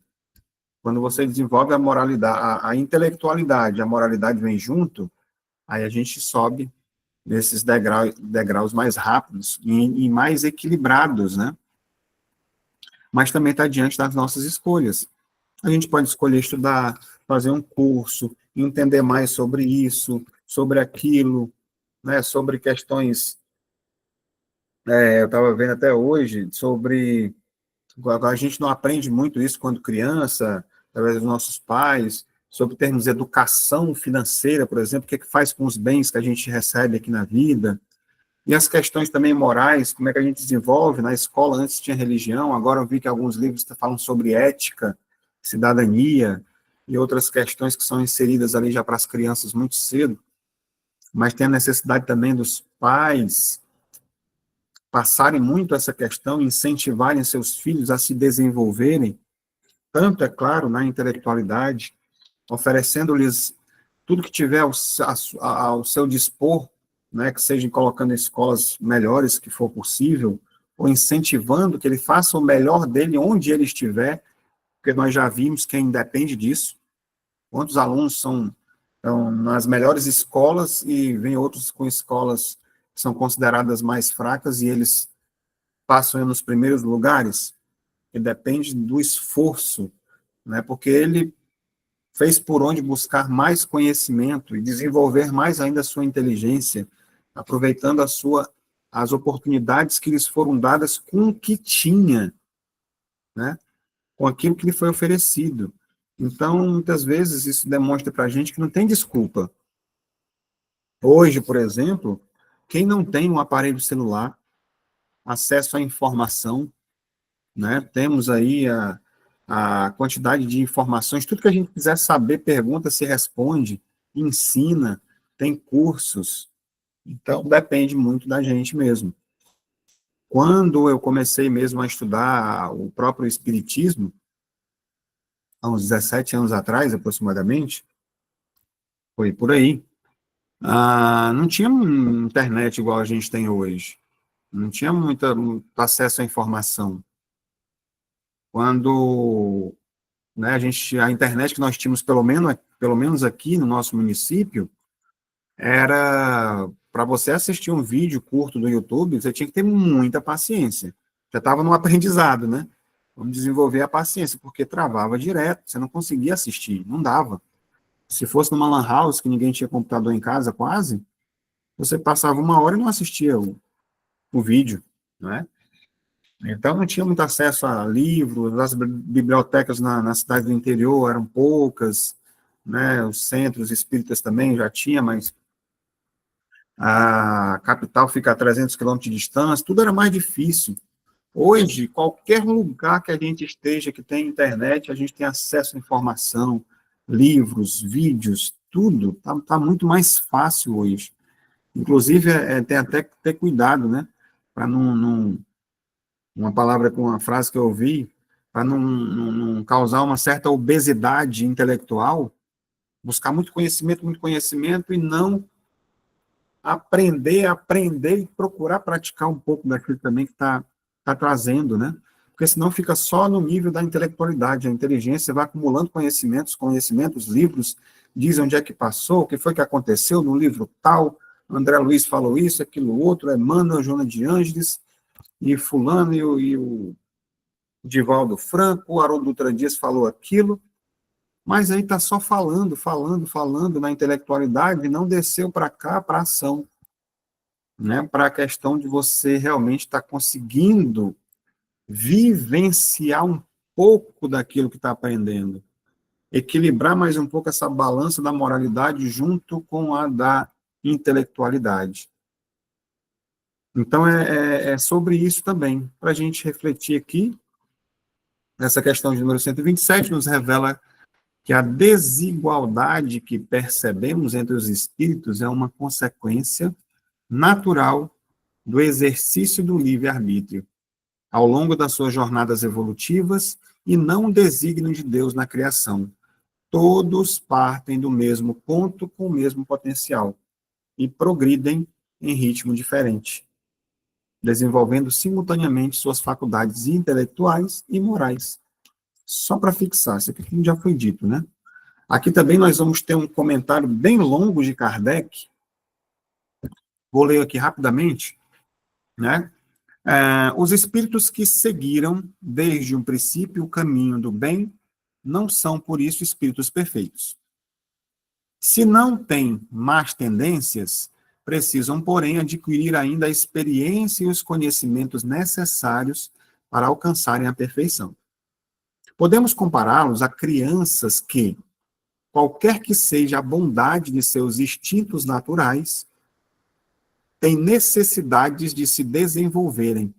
Speaker 1: Quando você desenvolve a moralidade, a intelectualidade, a moralidade vem junto, aí a gente sobe nesses degraus mais rápidos e mais equilibrados, né? Mas também está diante das nossas escolhas. A gente pode escolher estudar, fazer um curso, entender mais sobre isso, sobre aquilo, né? Sobre questões, eu estava vendo até hoje, sobre... A gente não aprende muito isso quando criança, através dos nossos pais, sobre termos educação financeira, por exemplo, o que é que faz com os bens que a gente recebe aqui na vida, e as questões também morais, como é que a gente desenvolve. Na escola antes tinha religião, agora eu vi que alguns livros falam sobre ética, cidadania, e outras questões que são inseridas ali já para as crianças muito cedo, mas tem a necessidade também dos pais passarem muito essa questão, incentivarem seus filhos a se desenvolverem, tanto, é claro, na intelectualidade, oferecendo-lhes tudo que tiver ao seu dispor, né, que seja colocando em escolas melhores que for possível, ou incentivando que ele faça o melhor dele onde ele estiver, porque nós já vimos que independe disso. Quantos alunos estão nas melhores escolas e vem outros com escolas que são consideradas mais fracas e eles passam nos primeiros lugares? Que depende do esforço, né? Porque ele fez por onde buscar mais conhecimento e desenvolver mais ainda a sua inteligência, aproveitando as oportunidades que lhes foram dadas com o que tinha, né? Com aquilo que lhe foi oferecido. Então, muitas vezes, isso demonstra para a gente que não tem desculpa. Hoje, por exemplo, quem não tem um aparelho celular, acesso à informação, né? Temos aí a quantidade de informações, tudo que a gente quiser saber, pergunta, se responde, ensina, tem cursos. Então, depende muito da gente mesmo. Quando eu comecei mesmo a estudar o próprio Espiritismo, há uns 17 anos atrás, aproximadamente, foi por aí, não tinha internet igual a gente tem hoje, não tinha muito acesso à informação. Quando, né, a internet que nós tínhamos, pelo menos aqui no nosso município, era para você assistir um vídeo curto do YouTube, você tinha que ter muita paciência. Já estava no aprendizado, né? Vamos desenvolver a paciência, porque travava direto, você não conseguia assistir, não dava. Se fosse numa lan house, que ninguém tinha computador em casa quase, você passava uma hora e não assistia o vídeo, né? Então, não tinha muito acesso a livros, as bibliotecas na cidade do interior eram poucas, né? Os centros espíritas também já tinha, mas a capital fica a 300 quilômetros de distância, tudo era mais difícil. Hoje, qualquer lugar que a gente esteja, que tem internet, a gente tem acesso à informação, livros, vídeos, tudo, tá muito mais fácil hoje. Inclusive, tem até que ter cuidado, né? Para uma palavra com uma frase que eu ouvi, para não causar uma certa obesidade intelectual, buscar muito conhecimento e não aprender e procurar praticar um pouco daquilo também que tá trazendo, né? Porque senão fica só no nível da intelectualidade, a inteligência vai acumulando conhecimentos, livros, diz onde é que passou, o que foi que aconteceu no livro tal, André Luiz falou isso, aquilo outro, Emmanuel, Joana de Ângeles, e fulano e o Divaldo Franco, o Haroldo Dutra Dias falou aquilo, mas aí está só falando na intelectualidade e não desceu para cá, para a ação, né? Para a questão de você realmente estar conseguindo vivenciar um pouco daquilo que está aprendendo, equilibrar mais um pouco essa balança da moralidade junto com a da intelectualidade. Então, é sobre isso também, para a gente refletir aqui. Essa questão de número 127 nos revela que a desigualdade que percebemos entre os espíritos é uma consequência natural do exercício do livre-arbítrio, ao longo das suas jornadas evolutivas, e não um desígnio de Deus na criação. Todos partem do mesmo ponto com o mesmo potencial e progridem em ritmo diferente, desenvolvendo simultaneamente suas faculdades intelectuais e morais. Só para fixar, isso aqui já foi dito, né? Aqui também nós vamos ter um comentário bem longo de Kardec, vou ler aqui rapidamente, né? Os espíritos que seguiram desde um princípio o caminho do bem não são, por isso, espíritos perfeitos. Se não têm más tendências, precisam, porém, adquirir ainda a experiência e os conhecimentos necessários para alcançarem a perfeição. Podemos compará-los a crianças que, qualquer que seja a bondade de seus instintos naturais, têm necessidades de se desenvolverem,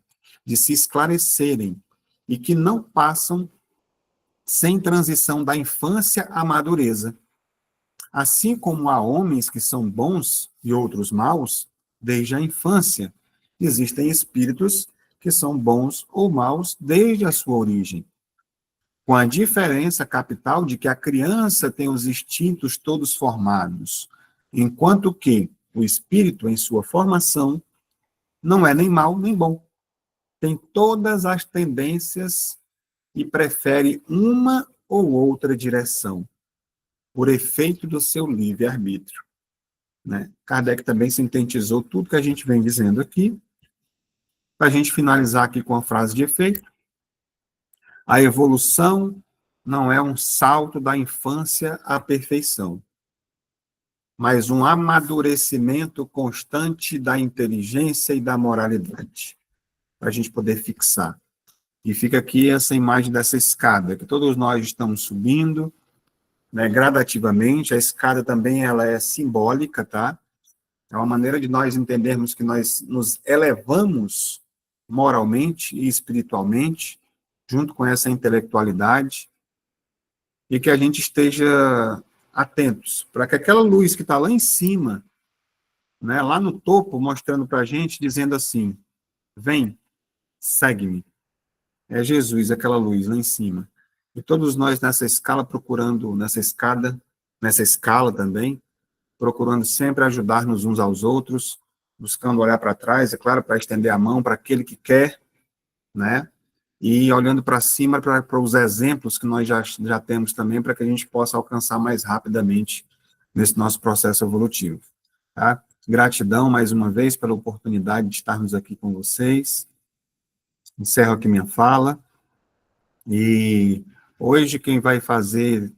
Speaker 1: de se esclarecerem, e que não passam sem transição da infância à madureza. Assim como há homens que são bons e outros maus, desde a infância, existem espíritos que são bons ou maus desde a sua origem, com a diferença capital de que a criança tem os instintos todos formados, enquanto que o espírito, em sua formação, não é nem mau nem bom. Tem todas as tendências e prefere uma ou outra direção, por efeito do seu livre-arbítrio. Né? Kardec também sintetizou tudo que a gente vem dizendo aqui. Para a gente finalizar aqui com a frase de efeito: a evolução não é um salto da infância à perfeição, mas um amadurecimento constante da inteligência e da moralidade, para a gente poder fixar. E fica aqui essa imagem dessa escada, que todos nós estamos subindo, né, gradativamente. A escada também ela é simbólica, tá? É uma maneira de nós entendermos que nós nos elevamos moralmente e espiritualmente, junto com essa intelectualidade, e que a gente esteja atentos para que aquela luz que está lá em cima, né, lá no topo, mostrando para a gente, dizendo assim: vem, segue-me. É Jesus, aquela luz lá em cima. E todos nós nessa escala procurando, nessa escala também, procurando sempre ajudar-nos uns aos outros, buscando olhar para trás, é claro, para estender a mão para aquele que quer, né? E olhando para cima para os exemplos que nós já temos também, para que a gente possa alcançar mais rapidamente nesse nosso processo evolutivo. Tá? Gratidão mais uma vez pela oportunidade de estarmos aqui com vocês. Encerro aqui minha fala. E hoje quem vai trazer